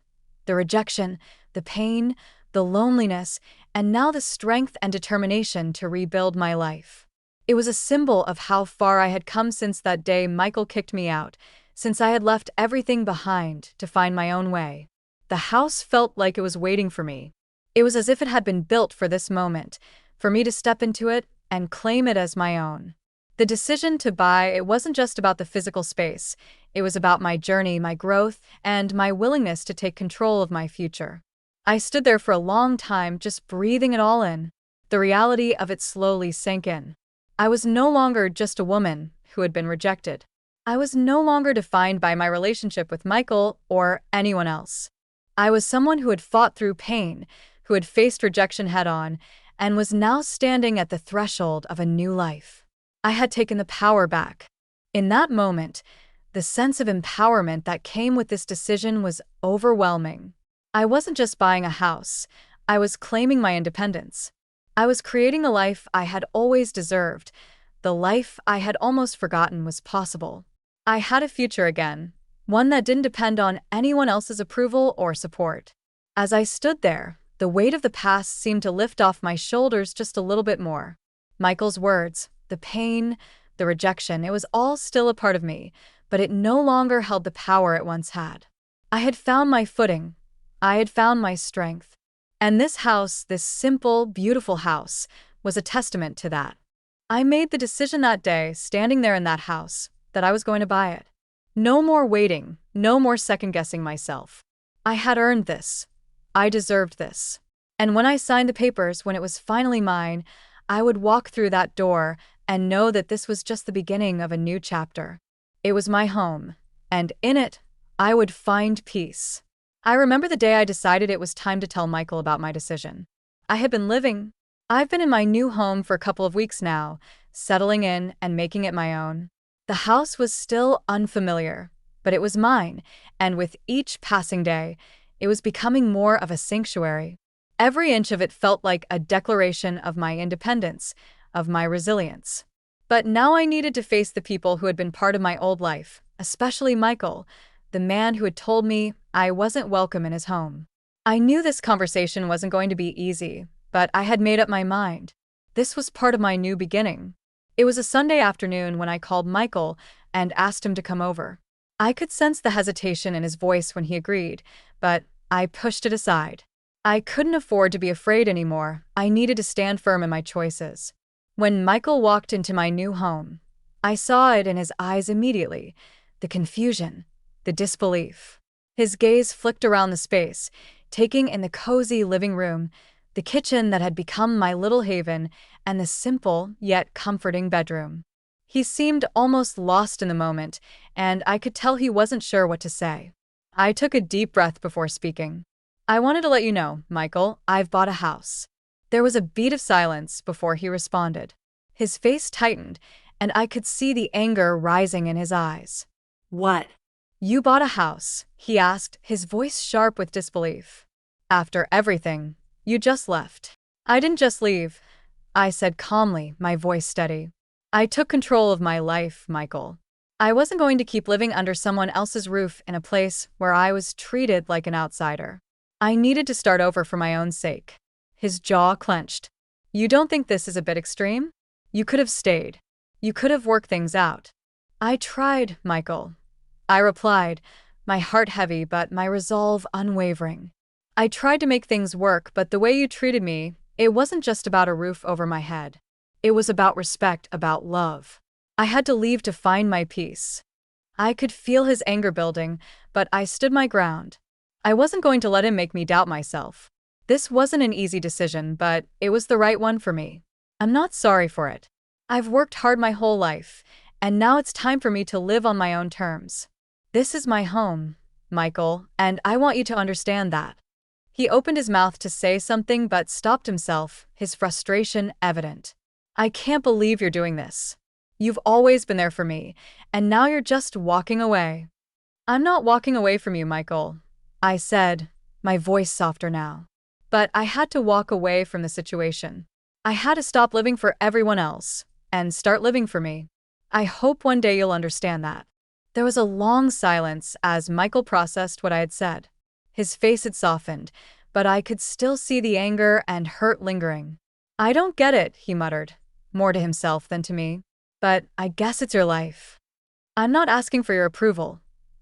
The rejection, the pain, the loneliness, and now the strength and determination to rebuild my life. It was a symbol of how far I had come since that day Michael kicked me out, since I had left everything behind to find my own way. The house felt like it was waiting for me. It was as if it had been built for this moment, for me to step into it and claim it as my own. The decision to buy, it wasn't just about the physical space. It was about my journey, my growth, and my willingness to take control of my future. I stood there for a long time, just breathing it all in. The reality of it slowly sank in. I was no longer just a woman who had been rejected. I was no longer defined by my relationship with Michael or anyone else. I was someone who had fought through pain, who had faced rejection head-on, and was now standing at the threshold of a new life. I had taken the power back. In that moment, the sense of empowerment that came with this decision was overwhelming. I wasn't just buying a house, I was claiming my independence. I was creating the life I had always deserved, the life I had almost forgotten was possible. I had a future again, one that didn't depend on anyone else's approval or support. As I stood there, the weight of the past seemed to lift off my shoulders just a little bit more. Michael's words, the pain, the rejection, it was all still a part of me, but it no longer held the power it once had. I had found my footing. I had found my strength. And this house, this simple, beautiful house, was a testament to that. I made the decision that day, standing there in that house, that I was going to buy it. No more waiting, no more second-guessing myself. I had earned this. I deserved this. And when I signed the papers, when it was finally mine, I would walk through that door and know that this was just the beginning of a new chapter. It was my home, and in it, I would find peace. I remember the day I decided it was time to tell Michael about my decision. I've been in my new home for a couple of weeks now, settling in and making it my own. The house was still unfamiliar, but it was mine, and with each passing day, it was becoming more of a sanctuary. Every inch of it felt like a declaration of my independence, of my resilience. But now I needed to face the people who had been part of my old life, especially Michael, the man who had told me I wasn't welcome in his home. I knew this conversation wasn't going to be easy, but I had made up my mind. This was part of my new beginning. It was a Sunday afternoon when I called Michael and asked him to come over. I could sense the hesitation in his voice when he agreed, but I pushed it aside. I couldn't afford to be afraid anymore. I needed to stand firm in my choices. When Michael walked into my new home, I saw it in his eyes immediately, the confusion, the disbelief. His gaze flicked around the space, taking in the cozy living room, the kitchen that had become my little haven, and the simple yet comforting bedroom. He seemed almost lost in the moment, and I could tell he wasn't sure what to say. I took a deep breath before speaking. "I wanted to let you know, Michael, I've bought a house." There was a beat of silence before he responded. His face tightened, and I could see the anger rising in his eyes. "What?" "You bought a house?" he asked, his voice sharp with disbelief. "After everything, you just left." "I didn't just leave," I said calmly, my voice steady. "I took control of my life, Michael. I wasn't going to keep living under someone else's roof in a place where I was treated like an outsider. I needed to start over for my own sake." His jaw clenched. "You don't think this is a bit extreme? You could have stayed. You could have worked things out." "I tried, Michael," I replied, my heart heavy but my resolve unwavering. "I tried to make things work, but the way you treated me, it wasn't just about a roof over my head. It was about respect, about love. I had to leave to find my peace." I could feel his anger building, but I stood my ground. I wasn't going to let him make me doubt myself. This wasn't an easy decision, but it was the right one for me. I'm not sorry for it. I've worked hard my whole life, and now it's time for me to live on my own terms. This is my home, Michael, and I want you to understand that." He opened his mouth to say something but stopped himself, his frustration evident. "I can't believe you're doing this. You've always been there for me, and now you're just walking away." "I'm not walking away from you, Michael," I said, my voice softer now. "But I had to walk away from the situation. I had to stop living for everyone else and start living for me. I hope one day you'll understand that." There was a long silence as Michael processed what I had said. His face had softened, but I could still see the anger and hurt lingering. "I don't get it," he muttered, more to himself than to me. "But I guess it's your life." "I'm not asking for your approval,"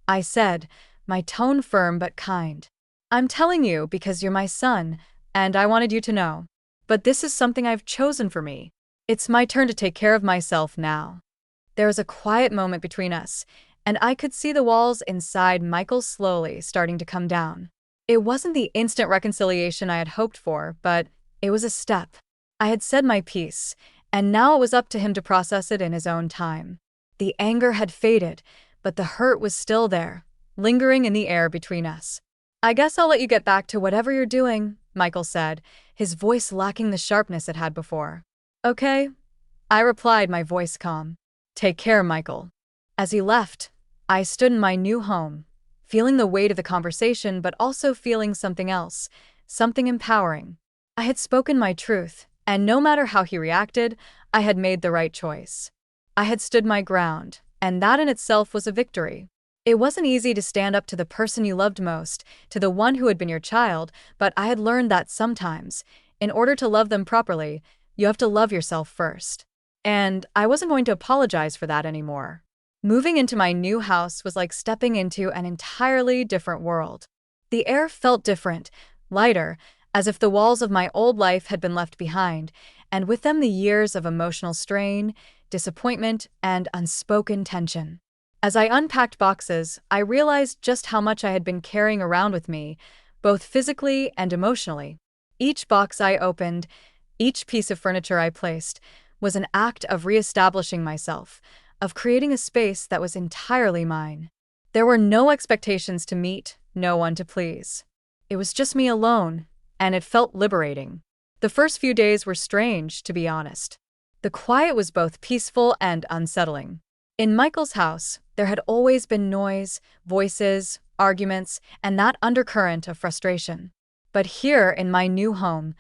I said, my tone firm but kind. "I'm telling you because you're my son, and I wanted you to know. But this is something I've chosen for me. It's my turn to take care of myself now." There was a quiet moment between us, and I could see the walls inside Michael slowly starting to come down. It wasn't the instant reconciliation I had hoped for, but it was a step. I had said my piece, and now it was up to him to process it in his own time. The anger had faded, but the hurt was still there, lingering in the air between us. "I guess I'll let you get back to whatever you're doing," Michael said, his voice lacking the sharpness it had before. "Okay," I replied, my voice calm. "Take care, Michael." As he left, I stood in my new home, feeling the weight of the conversation but also feeling something else, something empowering. I had spoken my truth, and no matter how he reacted, I had made the right choice. I had stood my ground, and that in itself was a victory. It wasn't easy to stand up to the person you loved most, to the one who had been your child, but I had learned that sometimes, in order to love them properly, you have to love yourself first. And I wasn't going to apologize for that anymore. Moving into my new house was like stepping into an entirely different world. The air felt different, lighter, as if the walls of my old life had been left behind, and with them the years of emotional strain, disappointment, and unspoken tension. As I unpacked boxes, I realized just how much I had been carrying around with me, both physically and emotionally. Each box I opened, each piece of furniture I placed, was an act of reestablishing myself, of creating a space that was entirely mine. There were no expectations to meet, no one to please. It was just me alone, and it felt liberating. The first few days were strange, to be honest. The quiet was both peaceful and unsettling. In Michael's house, there had always been noise, voices, arguments, and that undercurrent of frustration. But here, in my new home,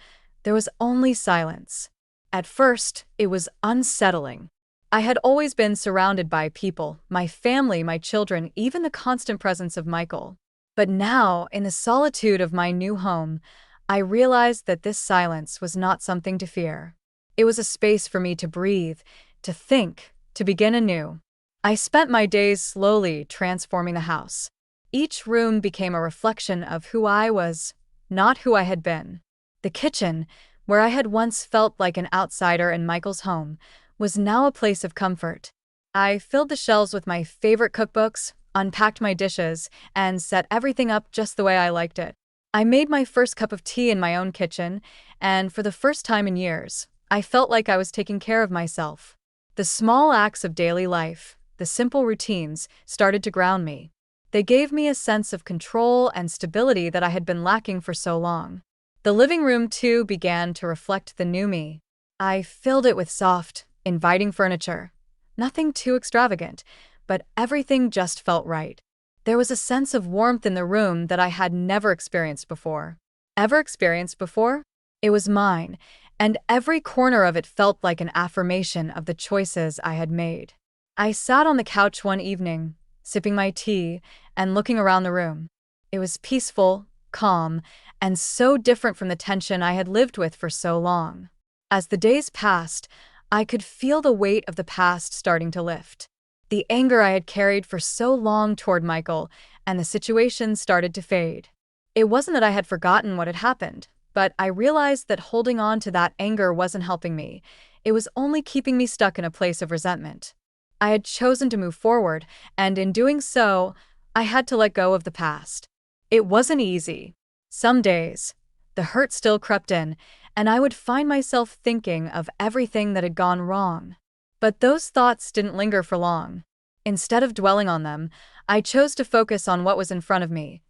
there was only silence. At first, it was unsettling. I had always been surrounded by people, my family, my children, even the constant presence of Michael. But now, in the solitude of my new home, I realized that this silence was not something to fear. It was a space for me to breathe, to think, to begin anew. I spent my days slowly transforming the house. Each room became a reflection of who I was, not who I had been. The kitchen, Where I had once felt like an outsider in Michael's home was now a place of comfort. I filled the shelves with my favorite cookbooks, unpacked my dishes, and set everything up just the way I liked it. I made my first cup of tea in my own kitchen, and for the first time in years, I felt like I was taking care of myself. The small acts of daily life, the simple routines, started to ground me. They gave me a sense of control and stability that I had been lacking for so long. The living room, too, began to reflect the new me. I filled it with soft, inviting furniture. Nothing too extravagant, but everything just felt right. There was a sense of warmth in the room that I had never experienced before. Ever experienced before? It was mine, and every corner of it felt like an affirmation of the choices I had made. I sat on the couch one evening, sipping my tea and looking around the room. It was peaceful, calm, and so different from the tension I had lived with for so long. As the days passed, I could feel the weight of the past starting to lift. The anger I had carried for so long toward Michael and the situation started to fade. It wasn't that I had forgotten what had happened, but I realized that holding on to that anger wasn't helping me. It was only keeping me stuck in a place of resentment. I had chosen to move forward, and in doing so, I had to let go of the past. It wasn't easy. Some days, the hurt still crept in, and I would find myself thinking of everything that had gone wrong. But those thoughts didn't linger for long. Instead of dwelling on them, I chose to focus on what was in front of me.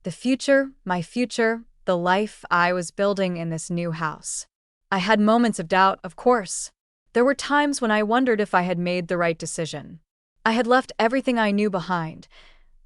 The future, my future, the life I was building in this new house. I had moments of doubt, of course. There were times when I wondered if I had made the right decision. I had left everything I knew behind.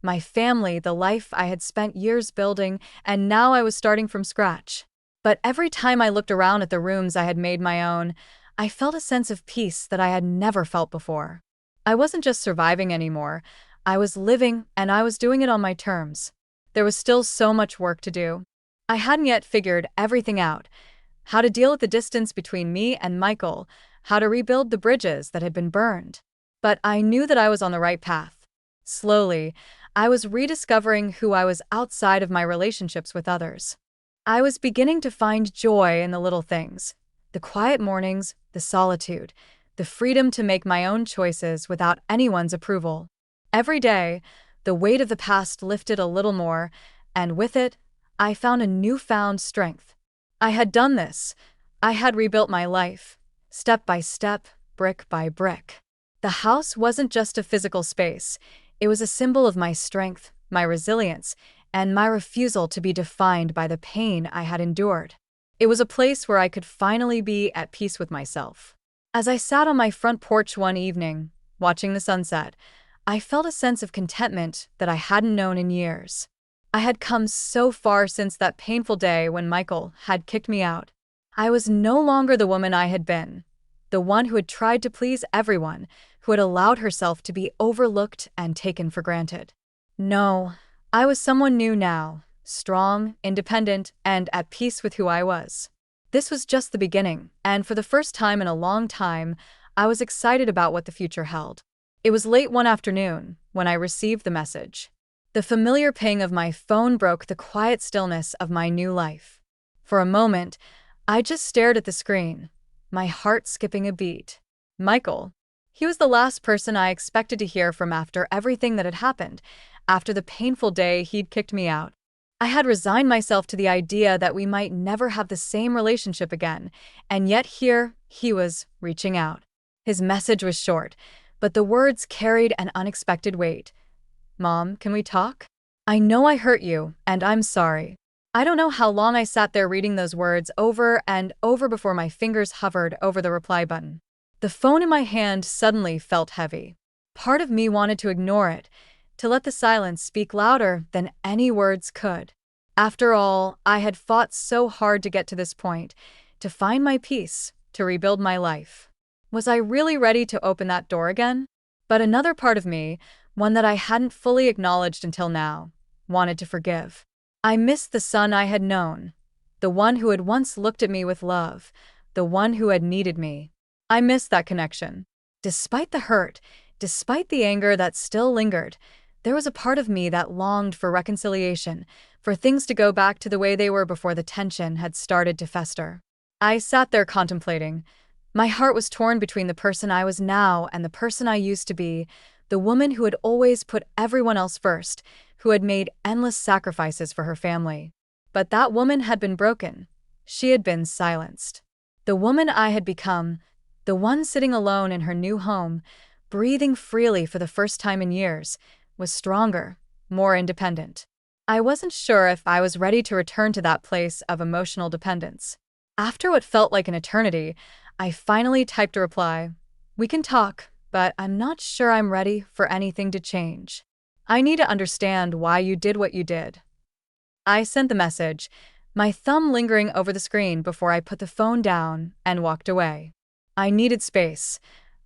My family, the life I had spent years building, and now I was starting from scratch. But every time I looked around at the rooms I had made my own, I felt a sense of peace that I had never felt before. I wasn't just surviving anymore. I was living, and I was doing it on my terms. There was still so much work to do. I hadn't yet figured everything out. How to deal with the distance between me and Michael, how to rebuild the bridges that had been burned. But I knew that I was on the right path. Slowly, I was rediscovering who I was outside of my relationships with others. I was beginning to find joy in the little things, the quiet mornings, the solitude, the freedom to make my own choices without anyone's approval. Every day, the weight of the past lifted a little more, and with it, I found a newfound strength. I had done this. I had rebuilt my life, step by step, brick by brick. The house wasn't just a physical space. It was a symbol of my strength, my resilience, and my refusal to be defined by the pain I had endured. It was a place where I could finally be at peace with myself. As I sat on my front porch one evening, watching the sunset, I felt a sense of contentment that I hadn't known in years. I had come so far since that painful day when Michael had kicked me out. I was no longer the woman I had been, the one who had tried to please everyone, who had allowed herself to be overlooked and taken for granted. No, I was someone new now, strong, independent, and at peace with who I was. This was just the beginning, and for the first time in a long time, I was excited about what the future held. It was late one afternoon when I received the message. The familiar ping of my phone broke the quiet stillness of my new life. For a moment, I just stared at the screen, my heart skipping a beat. Michael. He was the last person I expected to hear from after everything that had happened, after the painful day he'd kicked me out. I had resigned myself to the idea that we might never have the same relationship again, and yet here he was, reaching out. His message was short, but the words carried an unexpected weight. "Mom, can we talk? I know I hurt you, and I'm sorry." I don't know how long I sat there reading those words over and over before my fingers hovered over the reply button. The phone in my hand suddenly felt heavy. Part of me wanted to ignore it, to let the silence speak louder than any words could. After all, I had fought so hard to get to this point, to find my peace, to rebuild my life. Was I really ready to open that door again? But another part of me, one that I hadn't fully acknowledged until now, wanted to forgive. I missed the son I had known, the one who had once looked at me with love, the one who had needed me. I missed that connection. Despite the hurt, despite the anger that still lingered, there was a part of me that longed for reconciliation, for things to go back to the way they were before the tension had started to fester. I sat there contemplating. My heart was torn between the person I was now and the person I used to be, the woman who had always put everyone else first, who had made endless sacrifices for her family. But that woman had been broken. She had been silenced. The woman I had become, the one sitting alone in her new home, breathing freely for the first time in years, was stronger, more independent. I wasn't sure if I was ready to return to that place of emotional dependence. After what felt like an eternity, I finally typed a reply. We can talk, but I'm not sure I'm ready for anything to change. I need to understand why you did what you did. I sent the message, my thumb lingering over the screen before I put the phone down and walked away. I needed space.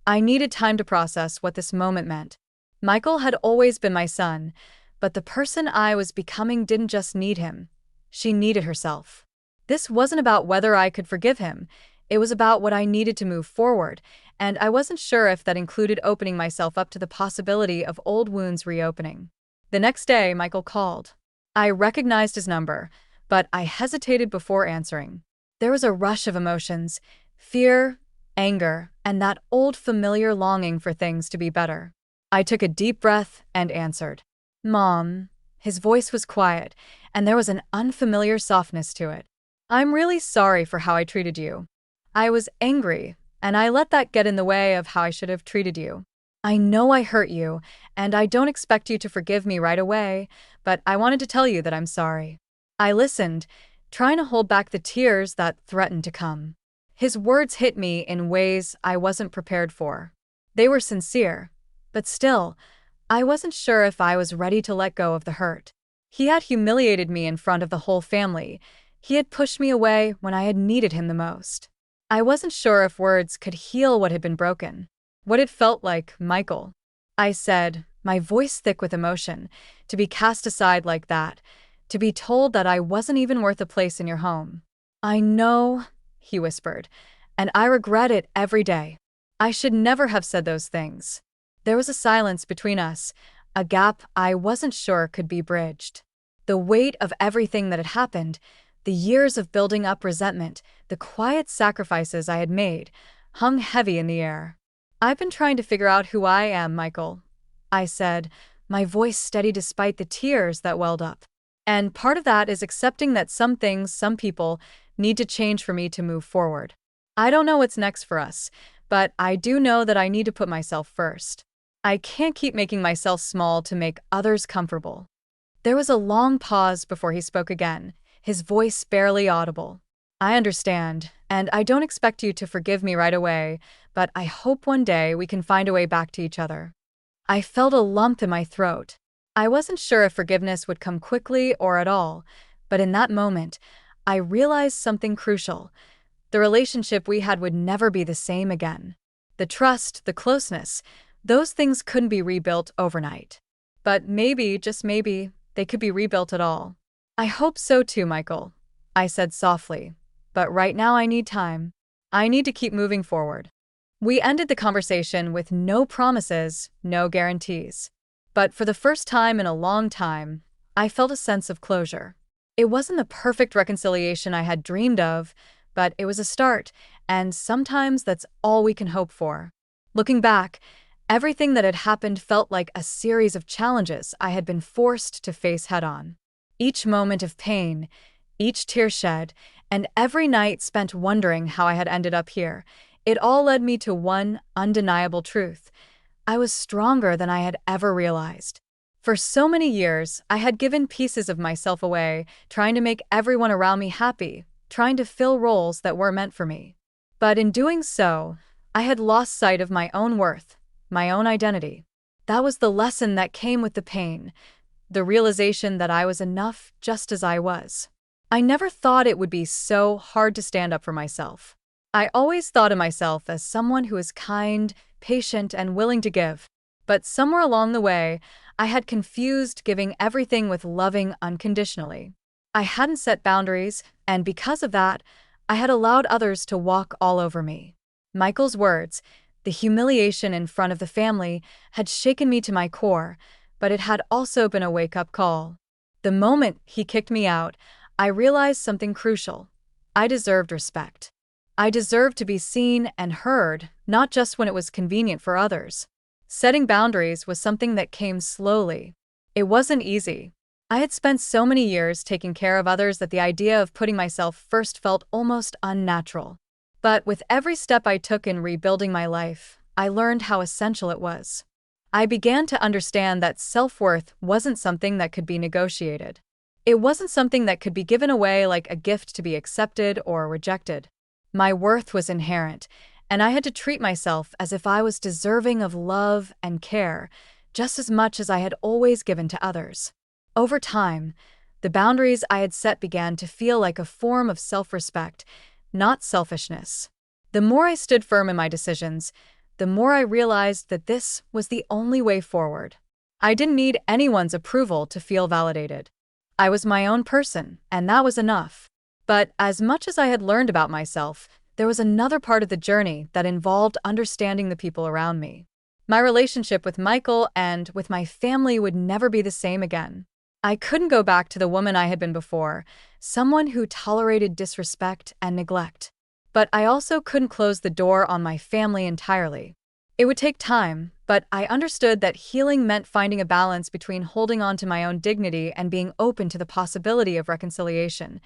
I needed time to process what this moment meant. Michael had always been my son, but the person I was becoming didn't just need him. She needed herself. This wasn't about whether I could forgive him. It was about what I needed to move forward, and I wasn't sure if that included opening myself up to the possibility of old wounds reopening. The next day, Michael called. I recognized his number, but I hesitated before answering. There was a rush of emotions, fear, anger, and that old familiar longing for things to be better. I took a deep breath and answered. Mom. His voice was quiet, and there was an unfamiliar softness to it. I'm really sorry for how I treated you. I was angry, and I let that get in the way of how I should have treated you. I know I hurt you, and I don't expect you to forgive me right away, but I wanted to tell you that I'm sorry. I listened, trying to hold back the tears that threatened to come. His words hit me in ways I wasn't prepared for. They were sincere, but still, I wasn't sure if I was ready to let go of the hurt. He had humiliated me in front of the whole family. He had pushed me away when I had needed him the most. I wasn't sure if words could heal what had been broken. What it felt like, Michael. I said, my voice thick with emotion, to be cast aside like that, to be told that I wasn't even worth a place in your home. I know, he whispered, and I regret it every day. I should never have said those things. There was a silence between us, a gap I wasn't sure could be bridged. The weight of everything that had happened, the years of building up resentment, the quiet sacrifices I had made, hung heavy in the air. I've been trying to figure out who I am, Michael, I said, my voice steady despite the tears that welled up. And part of that is accepting that some things, some people, need to change for me to move forward. I don't know what's next for us, but I do know that I need to put myself first. I can't keep making myself small to make others comfortable. There was a long pause before he spoke again, his voice barely audible. I understand, and I don't expect you to forgive me right away, but I hope one day we can find a way back to each other. I felt a lump in my throat. I wasn't sure if forgiveness would come quickly or at all, but in that moment, I realized something crucial. The relationship we had would never be the same again. The trust, the closeness, those things couldn't be rebuilt overnight. But maybe, just maybe, they could be rebuilt at all. I hope so too, Michael, I said softly. But right now I need time. I need to keep moving forward. We ended the conversation with no promises, no guarantees. But for the first time in a long time, I felt a sense of closure. It wasn't the perfect reconciliation I had dreamed of, but it was a start, and sometimes that's all we can hope for. Looking back, everything that had happened felt like a series of challenges I had been forced to face head-on. Each moment of pain, each tear shed, and every night spent wondering how I had ended up here, it all led me to one undeniable truth. I was stronger than I had ever realized. For so many years, I had given pieces of myself away, trying to make everyone around me happy, trying to fill roles that weren't meant for me. But in doing so, I had lost sight of my own worth, my own identity. That was the lesson that came with the pain, the realization that I was enough just as I was. I never thought it would be so hard to stand up for myself. I always thought of myself as someone who is kind, patient, and willing to give. But somewhere along the way, I had confused giving everything with loving unconditionally. I hadn't set boundaries, and because of that, I had allowed others to walk all over me. Michael's words, the humiliation in front of the family, had shaken me to my core, but it had also been a wake-up call. The moment he kicked me out, I realized something crucial. I deserved respect. I deserved to be seen and heard, not just when it was convenient for others. Setting boundaries was something that came slowly. It wasn't easy. I had spent so many years taking care of others that the idea of putting myself first felt almost unnatural. But with every step I took in rebuilding my life, I learned how essential it was. I began to understand that self-worth wasn't something that could be negotiated. It wasn't something that could be given away like a gift to be accepted or rejected. My worth was inherent, and I had to treat myself as if I was deserving of love and care, just as much as I had always given to others. Over time, the boundaries I had set began to feel like a form of self-respect, not selfishness. The more I stood firm in my decisions, the more I realized that this was the only way forward. I didn't need anyone's approval to feel validated. I was my own person, and that was enough. But as much as I had learned about myself, there was another part of the journey that involved understanding the people around me. My relationship with Michael and with my family would never be the same again. I couldn't go back to the woman I had been before, someone who tolerated disrespect and neglect. But I also couldn't close the door on my family entirely. It would take time, but I understood that healing meant finding a balance between holding on to my own dignity and being open to the possibility of reconciliation.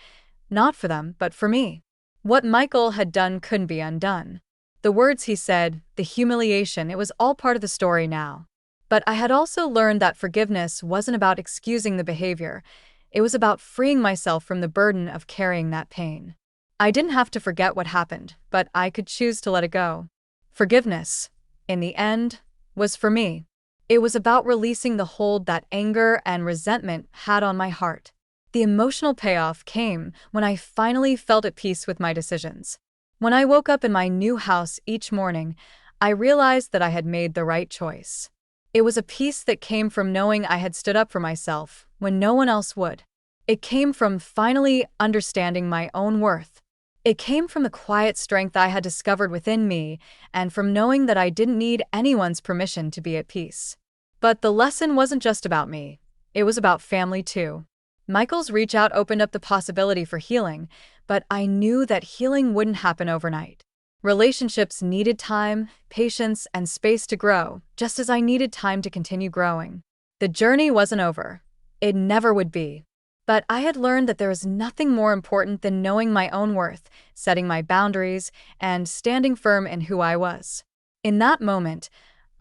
Not for them, but for me. What Michael had done couldn't be undone. The words he said, the humiliation, it was all part of the story now. But I had also learned that forgiveness wasn't about excusing the behavior. It was about freeing myself from the burden of carrying that pain. I didn't have to forget what happened, but I could choose to let it go. Forgiveness, in the end, was for me. It was about releasing the hold that anger and resentment had on my heart. The emotional payoff came when I finally felt at peace with my decisions. When I woke up in my new house each morning, I realized that I had made the right choice. It was a peace that came from knowing I had stood up for myself when no one else would. It came from finally understanding my own worth. It came from the quiet strength I had discovered within me and from knowing that I didn't need anyone's permission to be at peace. But the lesson wasn't just about me. It was about family too. Michael's reach out opened up the possibility for healing, but I knew that healing wouldn't happen overnight. Relationships needed time, patience, and space to grow, just as I needed time to continue growing. The journey wasn't over. It never would be. But I had learned that there is nothing more important than knowing my own worth, setting my boundaries, and standing firm in who I was. In that moment,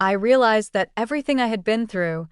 I realized that everything I had been through,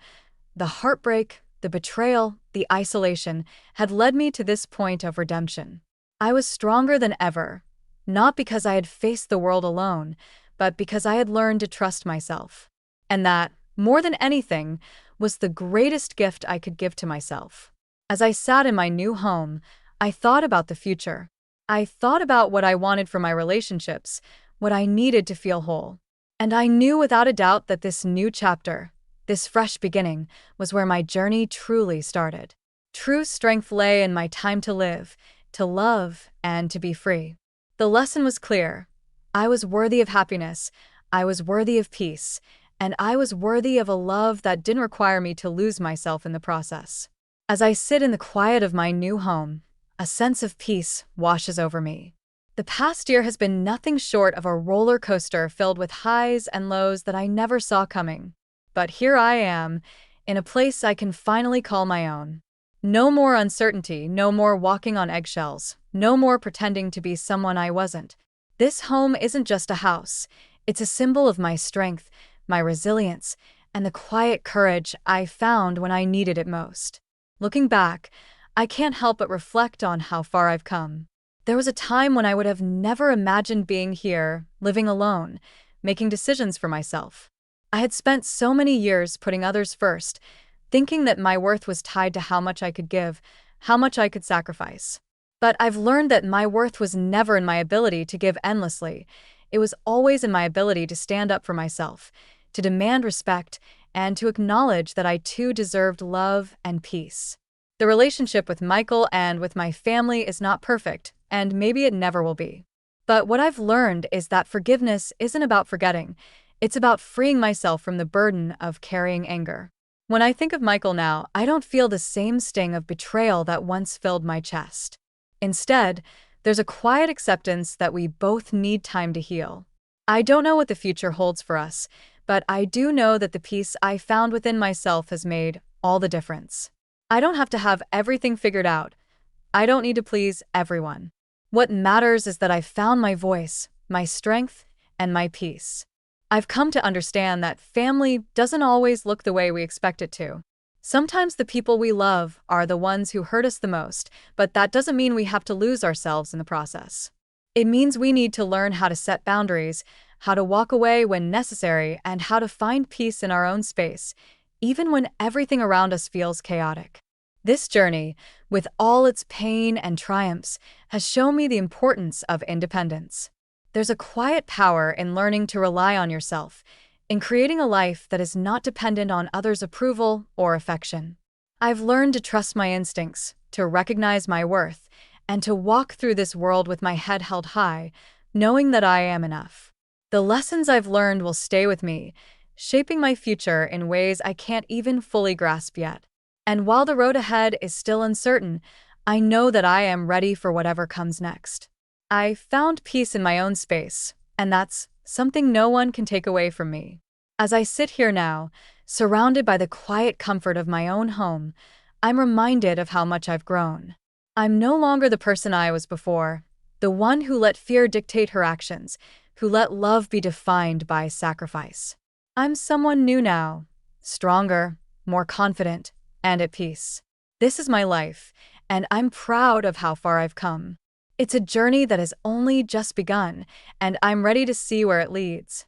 the heartbreak, the betrayal, the isolation, had led me to this point of redemption. I was stronger than ever, not because I had faced the world alone, but because I had learned to trust myself. And that, more than anything, was the greatest gift I could give to myself. As I sat in my new home, I thought about the future. I thought about what I wanted for my relationships, what I needed to feel whole. And I knew without a doubt that this new chapter, this fresh beginning, was where my journey truly started. True strength lay in my time to live, to love, and to be free. The lesson was clear. I was worthy of happiness, I was worthy of peace, and I was worthy of a love that didn't require me to lose myself in the process. As I sit in the quiet of my new home, a sense of peace washes over me. The past year has been nothing short of a roller coaster filled with highs and lows that I never saw coming. But here I am, in a place I can finally call my own. No more uncertainty, no more walking on eggshells, no more pretending to be someone I wasn't. This home isn't just a house. It's a symbol of my strength, my resilience, and the quiet courage I found when I needed it most. Looking back, I can't help but reflect on how far I've come. There was a time when I would have never imagined being here, living alone, making decisions for myself. I had spent so many years putting others first, thinking that my worth was tied to how much I could give, how much I could sacrifice. But I've learned that my worth was never in my ability to give endlessly. It was always in my ability to stand up for myself, to demand respect, and to acknowledge that I too deserved love and peace. The relationship with Michael and with my family is not perfect, and maybe it never will be. But what I've learned is that forgiveness isn't about forgetting. It's about freeing myself from the burden of carrying anger. When I think of Michael now, I don't feel the same sting of betrayal that once filled my chest. Instead, There's a quiet acceptance that we both need time to heal. I don't know what the future holds for us, but I do know that the peace I found within myself has made all the difference. I don't have to have everything figured out. I don't need to please everyone. What matters is that I've found my voice, my strength, and my peace. I've come to understand that family doesn't always look the way we expect it to. Sometimes the people we love are the ones who hurt us the most, but that doesn't mean we have to lose ourselves in the process. It means we need to learn how to set boundaries, how to walk away when necessary, and how to find peace in our own space, even when everything around us feels chaotic. This journey, with all its pain and triumphs, has shown me the importance of independence. There's a quiet power in learning to rely on yourself, in creating a life that is not dependent on others' approval or affection. I've learned to trust my instincts, to recognize my worth, and to walk through this world with my head held high, knowing that I am enough. The lessons I've learned will stay with me, shaping my future in ways I can't even fully grasp yet. And while the road ahead is still uncertain, I know that I am ready for whatever comes next. I found peace in my own space, and that's something no one can take away from me. As I sit here now, surrounded by the quiet comfort of my own home, I'm reminded of how much I've grown. I'm no longer the person I was before, the one who let fear dictate her actions, who let love be defined by sacrifice. I'm someone new now, stronger, more confident, and at peace. This is my life, and I'm proud of how far I've come. It's a journey that has only just begun, and I'm ready to see where it leads.